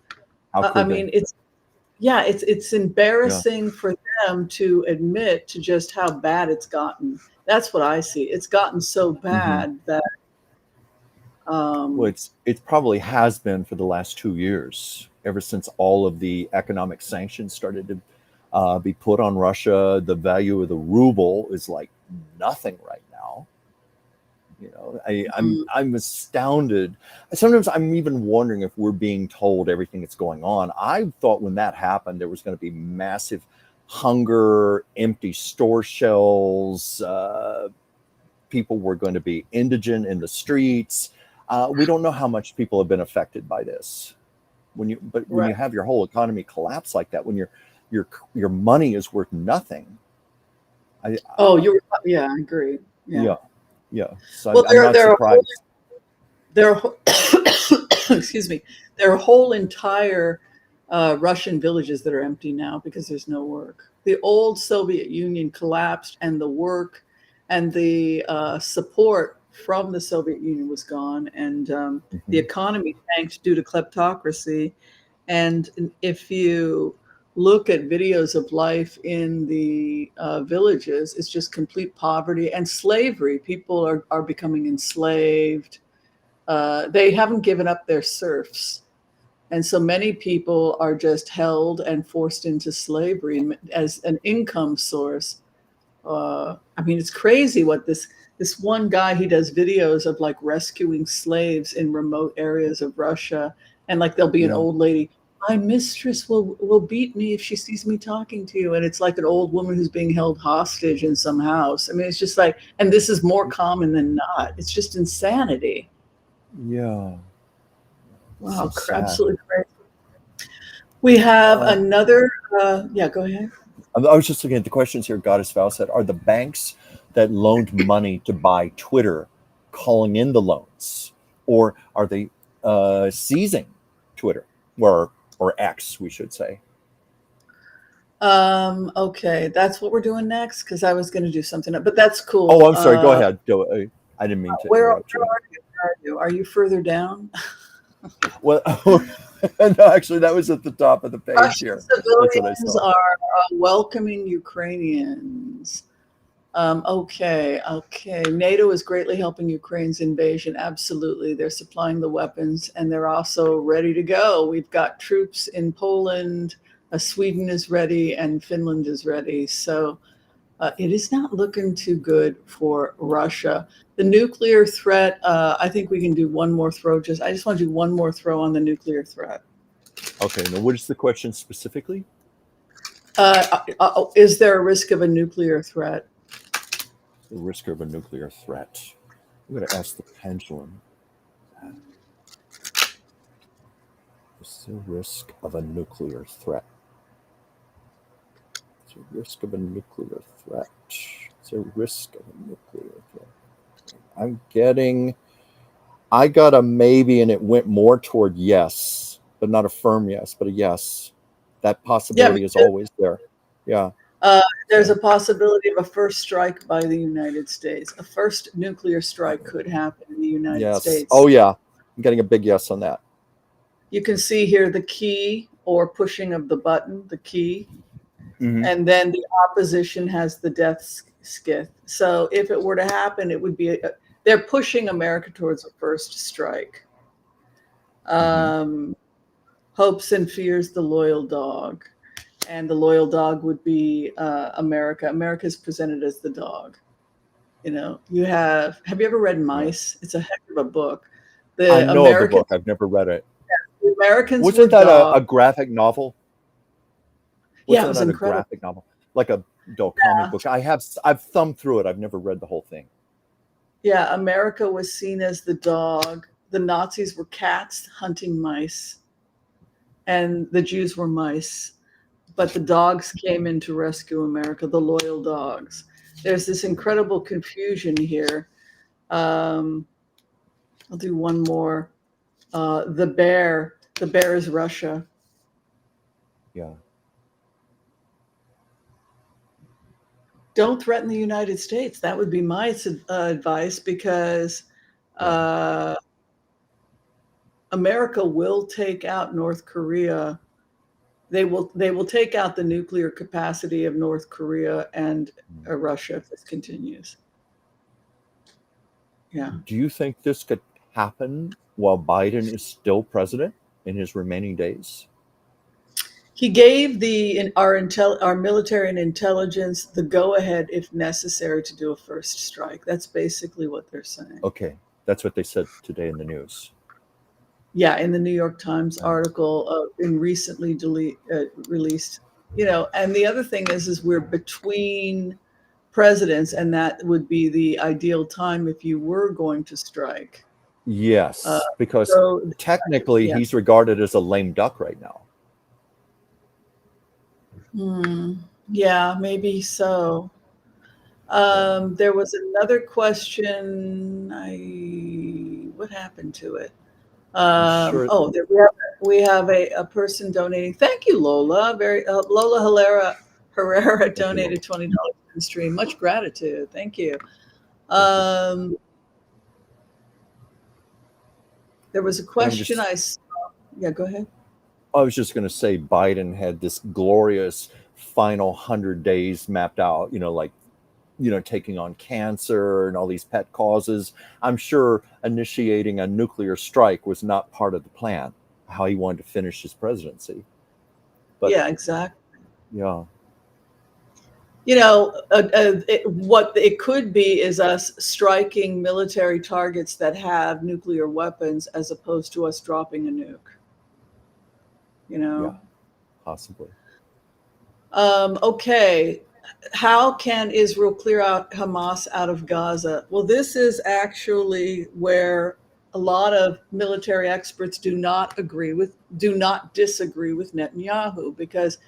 S3: I mean, it's embarrassing for them to admit to just how bad it's gotten. That's what I see. It's gotten so bad that.
S2: Well, it probably has been for the last 2 years, ever since all of the economic sanctions started to be put on Russia. The value of the ruble is like nothing right now. I'm astounded. Sometimes I'm even wondering if we're being told everything that's going on. I thought when that happened, there was going to be massive hunger, empty store shelves. People were going to be indigent in the streets. We don't know how much people have been affected by this. When you have your whole economy collapse like that, when your money is worth nothing.
S3: I agree.
S2: Yeah. So I'm not surprised.
S3: Excuse me. There are whole entire Russian villages that are empty now because there's no work. The old Soviet Union collapsed, and the work and the support from the Soviet Union was gone, and the economy tanked due to kleptocracy. And if you look at videos of life in the villages, it's just complete poverty and slavery. People are becoming enslaved. They haven't given up their serfs. And so many people are just held and forced into slavery as an income source. It's crazy what this one guy, he does videos of like rescuing slaves in remote areas of Russia. And like there'll be an old lady, my mistress will beat me if she sees me talking to you. And it's like an old woman who's being held hostage in some house. It's just like, and this is more common than not. It's just insanity.
S2: Yeah.
S3: Wow, so absolutely crazy. We have another, go ahead.
S2: I was just looking at the questions here. Goddess Val said, are the banks that loaned money to buy Twitter calling in the loans? Or are they seizing Twitter? Or X, we should say.
S3: Okay, that's what we're doing next, because I was going to do something, but that's cool.
S2: Oh, I'm sorry. Go ahead. I didn't mean to interrupt you.
S3: Are you further down?
S2: Well, no, actually, that was at the top of the page
S3: Russian
S2: here.
S3: Civilians are welcoming Ukrainians. Okay. NATO is greatly helping Ukraine's invasion. Absolutely. They're supplying the weapons, and they're also ready to go. We've got troops in Poland, Sweden is ready, and Finland is ready. So it is not looking too good for Russia. The nuclear threat, I think we can do one more throw. I just want to do one more throw on the nuclear threat.
S2: Okay. Now, what is the question specifically?
S3: Is there a risk of a nuclear threat?
S2: The risk of a nuclear threat. I'm going to ask the pendulum. Is there a risk of a nuclear threat? Is there a risk of a nuclear threat? Is there a risk of a nuclear threat? I got a maybe, and it went more toward yes, but not a firm yes, but a yes. That possibility is always there. Yeah.
S3: There's a possibility of a first strike by the United States. A first nuclear strike could happen in the United States.
S2: Oh, yeah. I'm getting a big yes on that.
S3: You can see here the key or pushing of the button, the key. Mm-hmm. And then the opposition has the death skith. So if it were to happen, it would be, they're pushing America towards a first strike. Hopes and fears, the loyal dog. And the loyal dog would be America. America is presented as the dog. You have you ever read Mice? It's a heck of a book.
S2: I know of the book. I've never read it.
S3: Yeah, the Americans
S2: wasn't that a graphic novel?
S3: It was incredible.
S2: A graphic novel, like a comic book. I've thumbed through it. I've never read the whole thing.
S3: Yeah, America was seen as the dog. The Nazis were cats hunting mice, and the Jews were mice. But the dogs came in to rescue America, the loyal dogs. There's this incredible confusion here. I'll do one more. The bear is Russia.
S2: Yeah.
S3: Don't threaten the United States. That would be my advice, because America will take out North Korea. They will take out the nuclear capacity of North Korea and Russia if this continues. Yeah.
S2: Do you think this could happen while Biden is still president in his remaining days?
S3: He gave our military and intelligence the go-ahead, if necessary, to do a first strike. That's basically what they're saying.
S2: Okay, that's what they said today in the news.
S3: Yeah, in the New York Times article, been recently released. And the other thing is we're between presidents, and that would be the ideal time if you were going to strike.
S2: Yes, because technically he's regarded as a lame duck right now.
S3: Yeah, maybe so. There was another question. What happened to it?
S2: Sure.
S3: We have a person donating. Thank you, Lola. Lola Herrera donated $20 to the stream. Much gratitude. Thank you. There was a question I saw. Yeah, go ahead.
S2: I was just going to say Biden had this glorious final 100 days mapped out, taking on cancer and all these pet causes. I'm sure initiating a nuclear strike was not part of the plan, how he wanted to finish his presidency. But,
S3: yeah, exactly.
S2: Yeah.
S3: What it could be is us striking military targets that have nuclear weapons as opposed to us dropping a nuke.
S2: Yeah, possibly.
S3: Okay. How can Israel clear out Hamas out of Gaza? Well, this is actually where a lot of military experts do not disagree with Netanyahu, because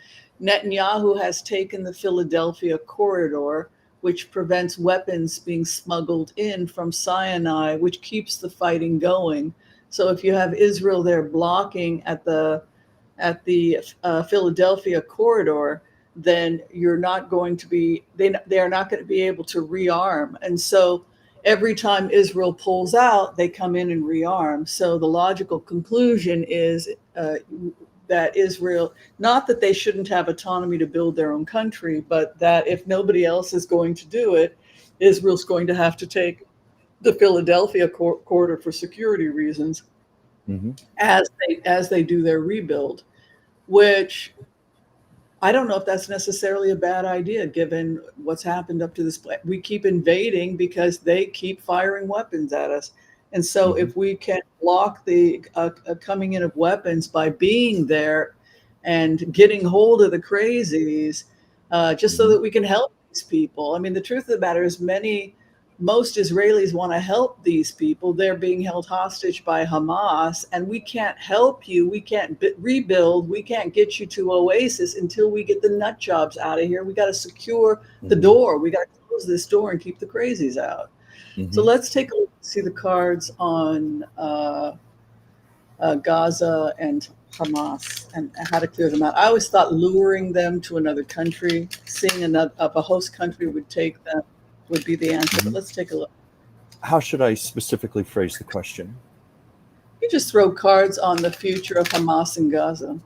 S3: Netanyahu has taken the Philadelphia corridor, which prevents weapons being smuggled in from Sinai, which keeps the fighting going. So if you have Israel there blocking at the Philadelphia corridor, then you're not going to be, they are not going to be able to rearm. And so every time Israel pulls out, they come in and rearm. So the logical conclusion is that Israel, not that they shouldn't have autonomy to build their own country, but that if nobody else is going to do it, Israel's going to have to take the Philadelphia corridor for security reasons as they do their rebuild, which I don't know if that's necessarily a bad idea, given what's happened up to this point. We keep invading because they keep firing weapons at us. And so if we can block the coming in of weapons by being there and getting hold of the crazies, just so that we can help these people. I mean, the truth of the matter is most Israelis want to help these people. They're being held hostage by Hamas, and we can't help you. We can't rebuild. We can't get you to Oasis until we get the nut jobs out of here. We got to secure the door. We got to close this door and keep the crazies out. So let's take a look, see the cards on Gaza and Hamas and how to clear them out. I always thought luring them to another country, seeing a host country would take them, would be the answer. But let's take a look.
S2: How should I specifically phrase the question?
S3: You just throw cards on the future of Hamas and Gaza.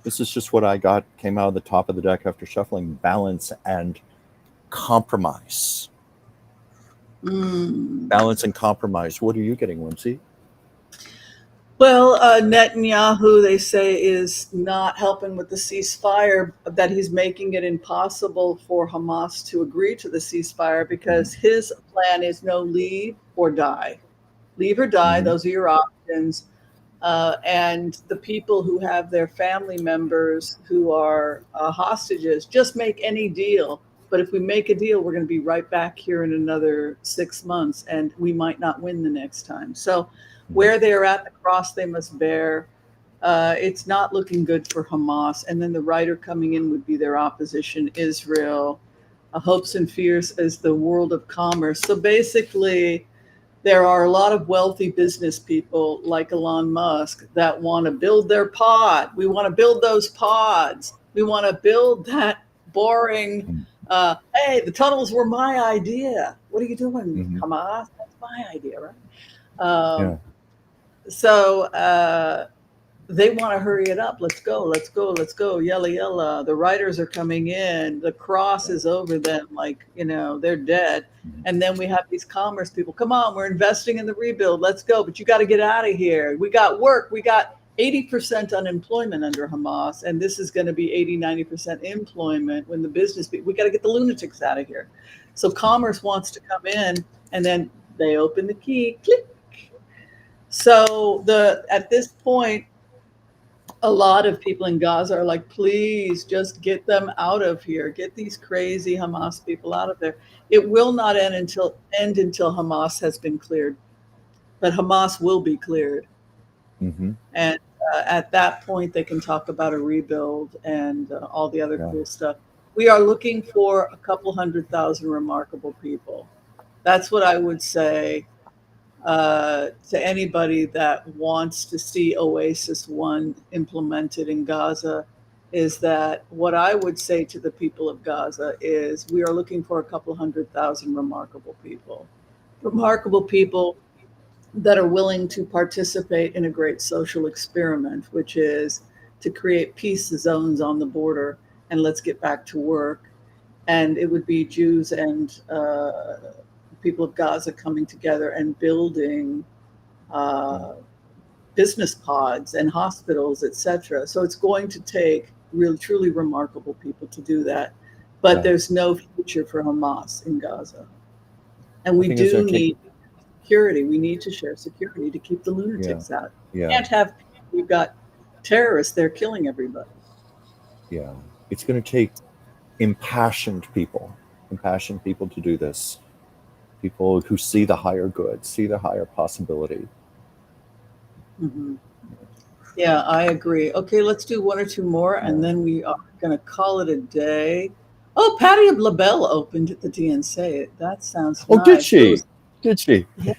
S2: This is just what I got, came out of the top of the deck after shuffling: balance and compromise. Balance and compromise. What are you getting, Whimsy?
S3: Well, Netanyahu, they say, is not helping with the ceasefire, that he's making it impossible for Hamas to agree to the ceasefire because his plan is no, leave or die. Leave or die, those are your options. And the people who have their family members who are hostages, just make any deal. But if we make a deal, we're going to be right back here in another 6 months, and we might not win the next time. So where they're at, the cross they must bear. It's not looking good for Hamas. And then the rider coming in would be their opposition, Israel. Hopes and fears is the world of commerce. So basically, there are a lot of wealthy business people like Elon Musk that want to build their pod. We want to build those pods. We want to build that boring Hey, the tunnels were my idea. What are you doing,
S2: Mhm.
S3: Hamas? That's my idea, right?
S2: Yeah.
S3: So they want to hurry it up. Let's go, let's go, let's go. Yella, yella. The writers are coming in. The cross is over them, like, they're dead.
S2: Mhm.
S3: And then we have these commerce people. Come on, we're investing in the rebuild. Let's go. But you got to get out of here. We got work. We got 80% unemployment under Hamas. And this is going to be 80-90% employment when the business we got to get the lunatics out of here. So commerce wants to come in, and then they open the key. Click. So at this point, a lot of people in Gaza are like, please just get them out of here. Get these crazy Hamas people out of there. It will not end until Hamas has been cleared. But Hamas will be cleared.
S2: Mhm.
S3: And at that point, they can talk about a rebuild and all the other
S2: Yeah.
S3: cool stuff. We are looking for a couple 100,000 remarkable people. That's what I would say to anybody that wants to see Oasis 1 implemented in Gaza, is that what I would say to the people of Gaza is we are looking for a couple 100,000 remarkable people. Remarkable people that are willing to participate in a great social experiment, which is to create peace zones on the border and let's get back to work. And it would be Jews and people of Gaza coming together and building business pods and hospitals, etc. So it's going to take really, truly remarkable people to do that. But
S2: Yeah.
S3: there's no future for Hamas in Gaza. And we
S2: thing is,
S3: do need security. We need to share security to keep the lunatics out.
S2: Yeah.
S3: We can't have, we've got terrorists there killing everybody.
S2: Yeah. It's going to take impassioned people to do this. People who see the higher good, see the higher possibility.
S3: Mm-hmm. Yeah, I agree. Okay, let's do one or two more, and then we are going to call it a day. Oh, Patty LaBelle opened at the DNC. That sounds
S2: Oh,
S3: nice.
S2: did she? Did she?
S3: Yeah.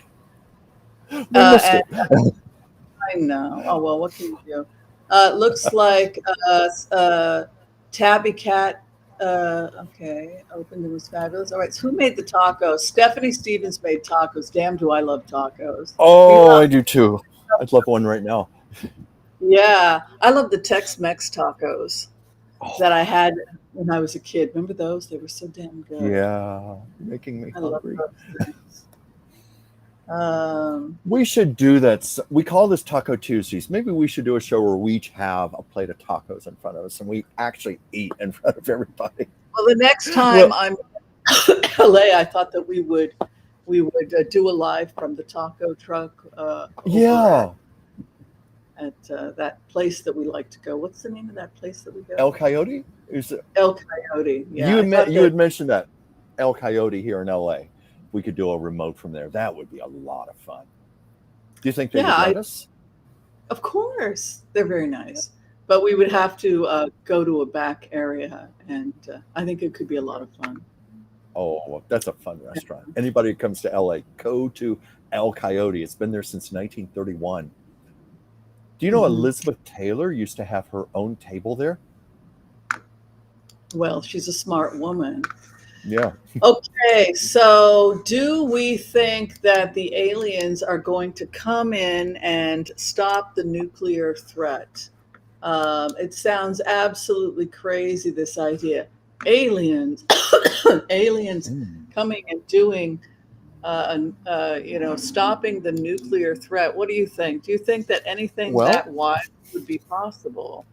S2: We missed it.
S3: I know. Oh, well, what can you do? Looks like Tabby Cat, okay, opened and was fabulous. All right, so who made the tacos? Stephanie Stevens made tacos. Damn, do I love tacos.
S2: Oh, I do too. I'd love one right now.
S3: Yeah, I love the Tex-Mex tacos that I had when I was a kid. Remember those? They were so damn good.
S2: Yeah, making me hungry.
S3: Love those things.
S2: We should do that. We call this Taco Tuesdays. Maybe we should do a show where we each have a plate of tacos in front of us and we actually eat in front of everybody.
S3: Well, the next time I'm in LA, I thought that we would do a live from the taco truck.
S2: Yeah.
S3: At that place that we like to go. What's the name of that place that we go?
S2: El Coyote?
S3: El Coyote. Yeah.
S2: You had mentioned that El Coyote here in LA. We could do a remote from there. That would be a lot of fun. Do you think they would let us?
S3: Of course. They're very nice. But we would have to go to a back area, and I think it could be a lot of fun.
S2: Oh, that's a fun restaurant. Anybody who comes to LA, go to El Coyote. It's been there since 1931. Do you know Elizabeth Taylor used to have her own table there?
S3: Well, she's a smart woman.
S2: Yeah.
S3: Okay, so do we think that the aliens are going to come in and stop the nuclear threat? It sounds absolutely crazy, this idea. Aliens coming and doing, stopping the nuclear threat. What do you think? Do you think that anything that wide would be possible?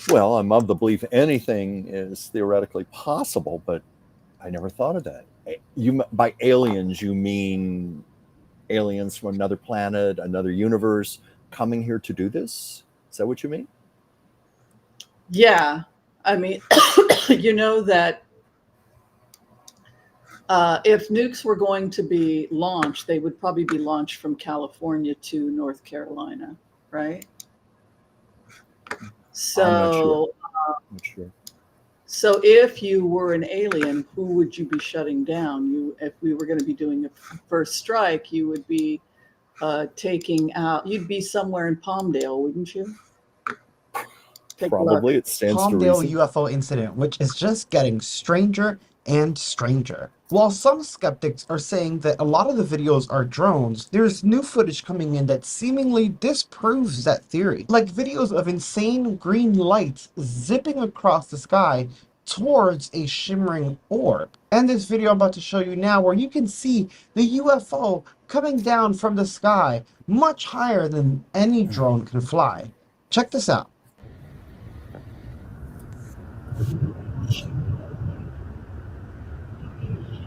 S2: Well, I'm of the belief anything is theoretically possible, but I never thought of that. By aliens, you mean aliens from another planet, another universe, coming here to do this? Is that what you mean?
S3: Yeah. I mean, you know that if nukes were going to be launched, they would probably be launched from California to North Carolina, right? So,
S2: I'm not sure.
S3: So if you were an alien, who would you be shutting down? If we were going to be doing a first strike, you would be taking out. You'd be somewhere in Palmdale, wouldn't you? Take a look.
S2: Probably, it stands to
S6: Palmdale
S2: reason.
S6: UFO incident, which is just getting stranger and stranger. While some skeptics are saying that a lot of the videos are drones, there's new footage coming in that seemingly disproves that theory. Like videos of insane green lights zipping across the sky towards a shimmering orb. And this video I'm about to show you now, where you can see the UFO coming down from the sky much higher than any drone can fly. Check this out.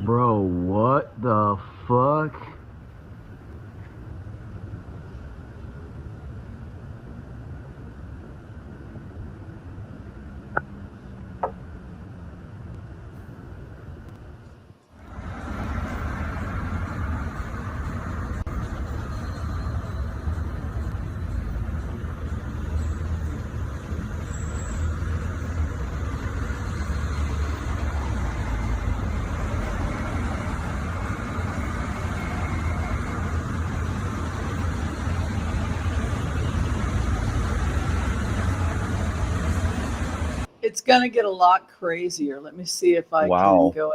S7: Bro, what the fuck?
S3: It's gonna get a lot crazier. Let me see if I
S2: Wow.
S3: can go.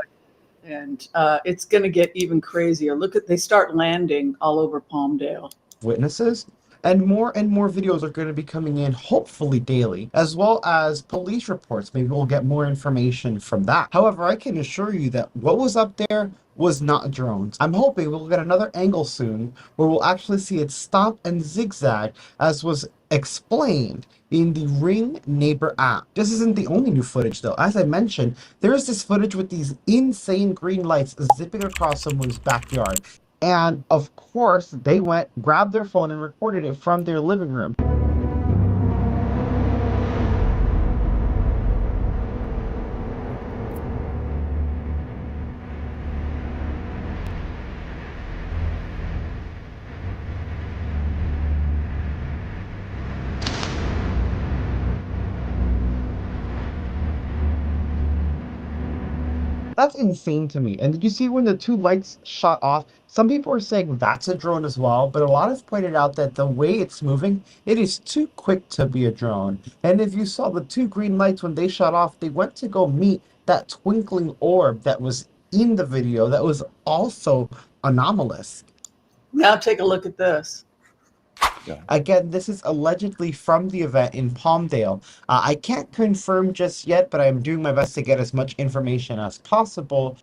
S3: And it's gonna get even crazier. Look at, they start landing all over Palmdale.
S6: Witnesses, and more videos are going to be coming in hopefully daily, as well as police reports. Maybe we'll get more information from that. However, I can assure you that what was up there was not drones. I'm hoping we'll get another angle soon where we'll actually see it stop and zigzag, as was explained in the Ring Neighbor app. This isn't the only new footage though. As I mentioned, there is this footage with these insane green lights zipping across someone's backyard. And of course, they went, grabbed their phone and recorded it from their living room. That's insane to me. And did you see when the two lights shot off? Some people are saying that's a drone as well, but a lot have pointed out that the way it's moving, it is too quick to be a drone. And if you saw the two green lights when they shot off, they went to go meet that twinkling orb that was in the video that was also anomalous.
S3: Now take a look at this.
S2: Yeah.
S6: Again, this is allegedly from the event in Palmdale. I can't confirm just yet, but I'm doing my best to get as much information as possible.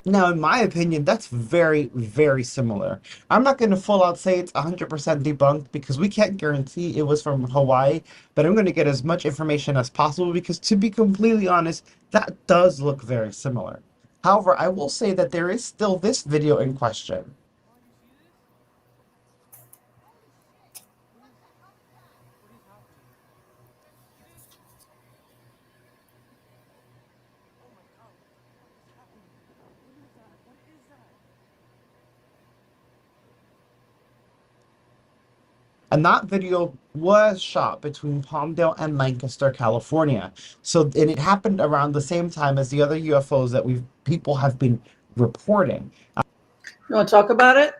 S6: Now, in my opinion, that's very, very similar. I'm not going to full out say it's 100% debunked because we can't guarantee it was from Hawaii, but I'm going to get as much information as possible because, to be completely honest, that does look very similar. However, I will say that there is still this video in question. And that video was shot between Palmdale and Lancaster, California. So, and it happened around the same time as the other UFOs that people have been reporting.
S3: You want to talk about it?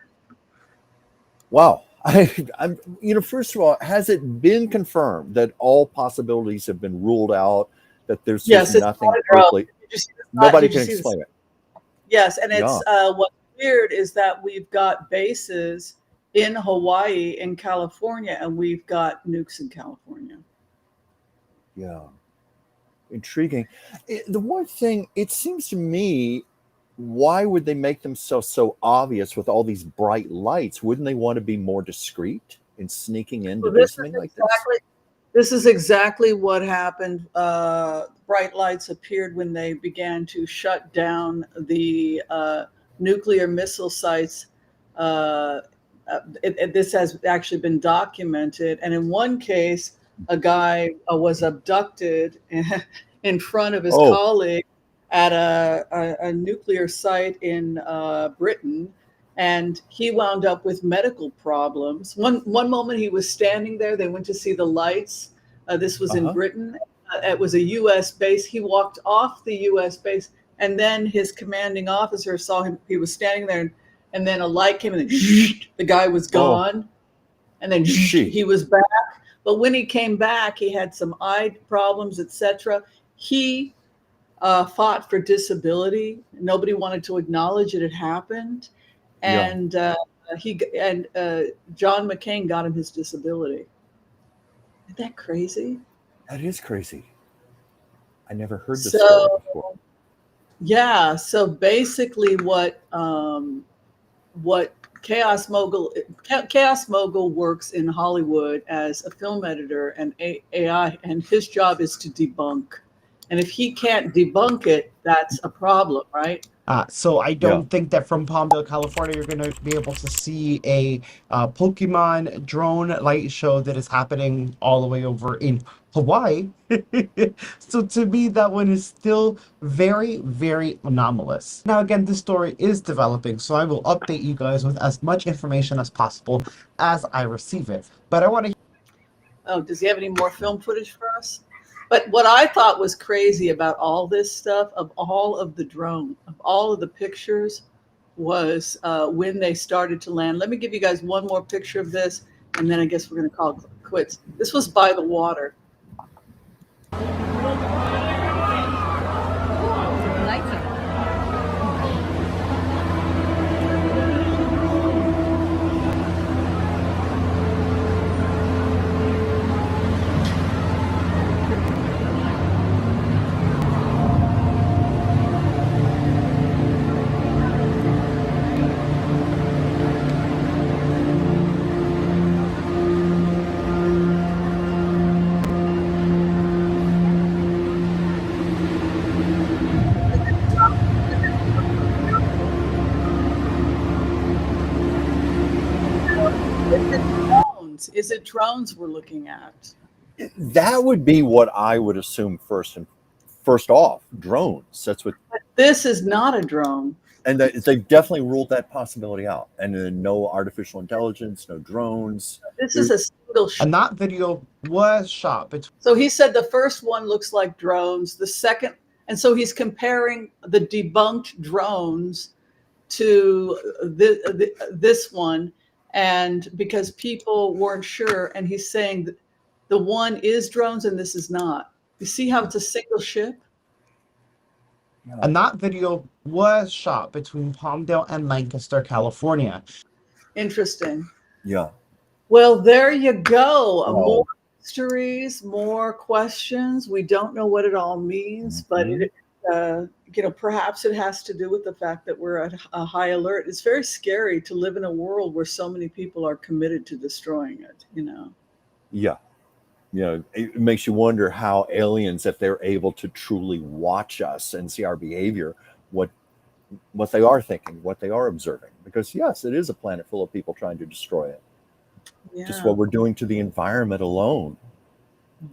S2: Wow. I'm, first of all, has it been confirmed that all possibilities have been ruled out, that there's just nothing earthly? Nobody can explain it.
S3: Yes, and it's what's weird is that we've got bases in Hawaii, in California, and we've got nukes in California.
S2: Yeah. Intriguing. The one thing, it seems to me, why would they make them so obvious with all these bright lights? Wouldn't they want to be more discreet in sneaking into something like this?
S3: This is exactly what happened. Bright lights appeared when they began to shut down the nuclear missile sites. This has actually been documented. And in one case, a guy was abducted in front of his colleague at a nuclear site in Britain. And he wound up with medical problems. One moment he was standing there, they went to see the lights. This was in Britain. It was a U.S. base. He walked off the U.S. base, And then his commanding officer saw him. He was standing there, and then a light came, and then the guy was gone. And then he was back. But when he came back, he had some eye problems, etc. He fought for disability. Nobody wanted to acknowledge it had happened. And John McCain got him his disability. Isn't that crazy?
S2: That is crazy. I never heard this story before.
S3: Yeah. So basically, what Chaos Mogul works in Hollywood as a film editor and AI, and his job is to debunk. And if he can't debunk it, that's a problem, right?
S6: So I don't think that from Palmdale, California, you're going to be able to see a Pokemon drone light show that is happening all the way over in Hawaii. So to me, that one is still very, very anomalous. Now, again, this story is developing, so I will update you guys with as much information as possible as I receive it. But I want to...
S3: Oh, does he have any more film footage for us? But what I thought was crazy about all this stuff, of all of the drone, of all of the pictures, was when they started to land. Let me give you guys one more picture of this, and then I guess we're going to call it quits. This was by the water. Is it drones we're looking at?
S2: That would be what I would assume first off, drones. That's what.
S3: But this is not a drone.
S2: And they've definitely ruled that possibility out. And then no artificial intelligence, no drones.
S3: This is a single shot.
S6: And that video was shot between...
S3: So he said the first one looks like drones. The second, and so he's comparing the debunked drones to this one. And because people weren't sure, and he's saying that the one is drones and this is not. You see how it's a single ship?
S6: And that video was shot between Palmdale and Lancaster, California.
S3: Interesting.
S2: Yeah.
S3: Well, there you go. Oh. More mysteries, more questions. We don't know what it all means, but it, perhaps it has to do with the fact that we're at a high alert. It's very scary to live in a world where so many people are committed to destroying it,
S2: Yeah. It makes you wonder how aliens, if they're able to truly watch us and see our behavior, what they are thinking, what they are observing. Because yes, it is a planet full of people trying to destroy it. Yeah. Just what we're doing to the environment alone.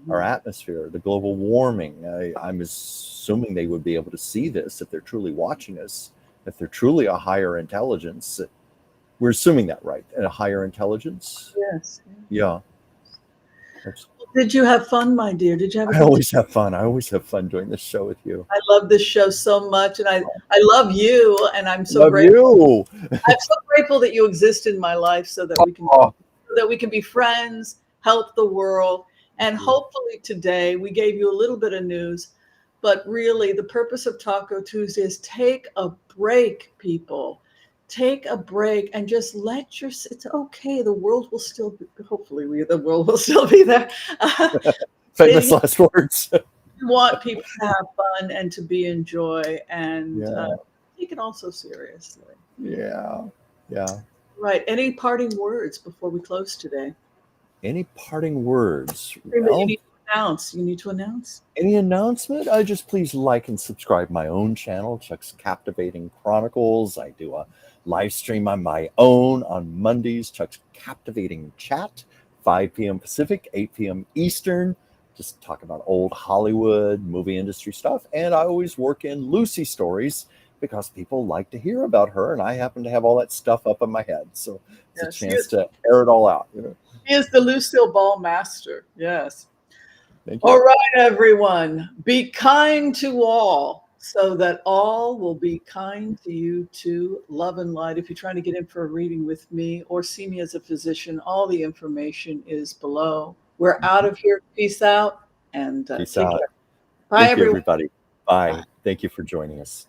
S2: Our atmosphere, the global warming. I'm assuming they would be able to see this if they're truly watching us, if they're truly a higher intelligence. We're assuming that, right? And a higher intelligence?
S3: Yes.
S2: Yeah.
S3: Did you have fun, my dear? Did you have?
S2: I always have fun. I always have fun doing this show with you.
S3: I love this show so much, and I love you, and I'm so grateful. I'm so grateful that you exist in my life, so that we can be friends, help the world. And hopefully today we gave you a little bit of news, but really the purpose of Taco Tuesday is take a break, people. Take a break and just it's okay. The world will still be, hopefully the world will still be there.
S2: Famous last words.
S3: We want people to have fun and to be enjoy and take it all so seriously.
S2: Yeah. Yeah.
S3: Right. Any parting words before we close today?
S2: Any parting words?
S3: Well, you need to announce.
S2: Any announcement? Just please like and subscribe my own channel, Chuck's Captivating Chronicles. I do a live stream on my own on Mondays, Chuck's Captivating Chat, 5 p.m. Pacific, 8 p.m. Eastern. Just talk about old Hollywood, movie industry stuff. And I always work in Lucy stories because people like to hear about her. And I happen to have all that stuff up in my head. So it's a chance to air it all out.
S3: He is the Lucille Ball master. Yes.
S2: Thank you.
S3: All right, everyone. Be kind to all. so that all will be kind to you too. Love and light. If you're trying to get in for a reading with me or see me as a physician, all the information is below. We're out of here. Peace out and
S2: Peace
S3: take
S2: out.
S3: care. Bye,
S2: Thank you,
S3: everyone.
S2: everybody. Bye.
S3: Bye.
S2: Thank you for joining us.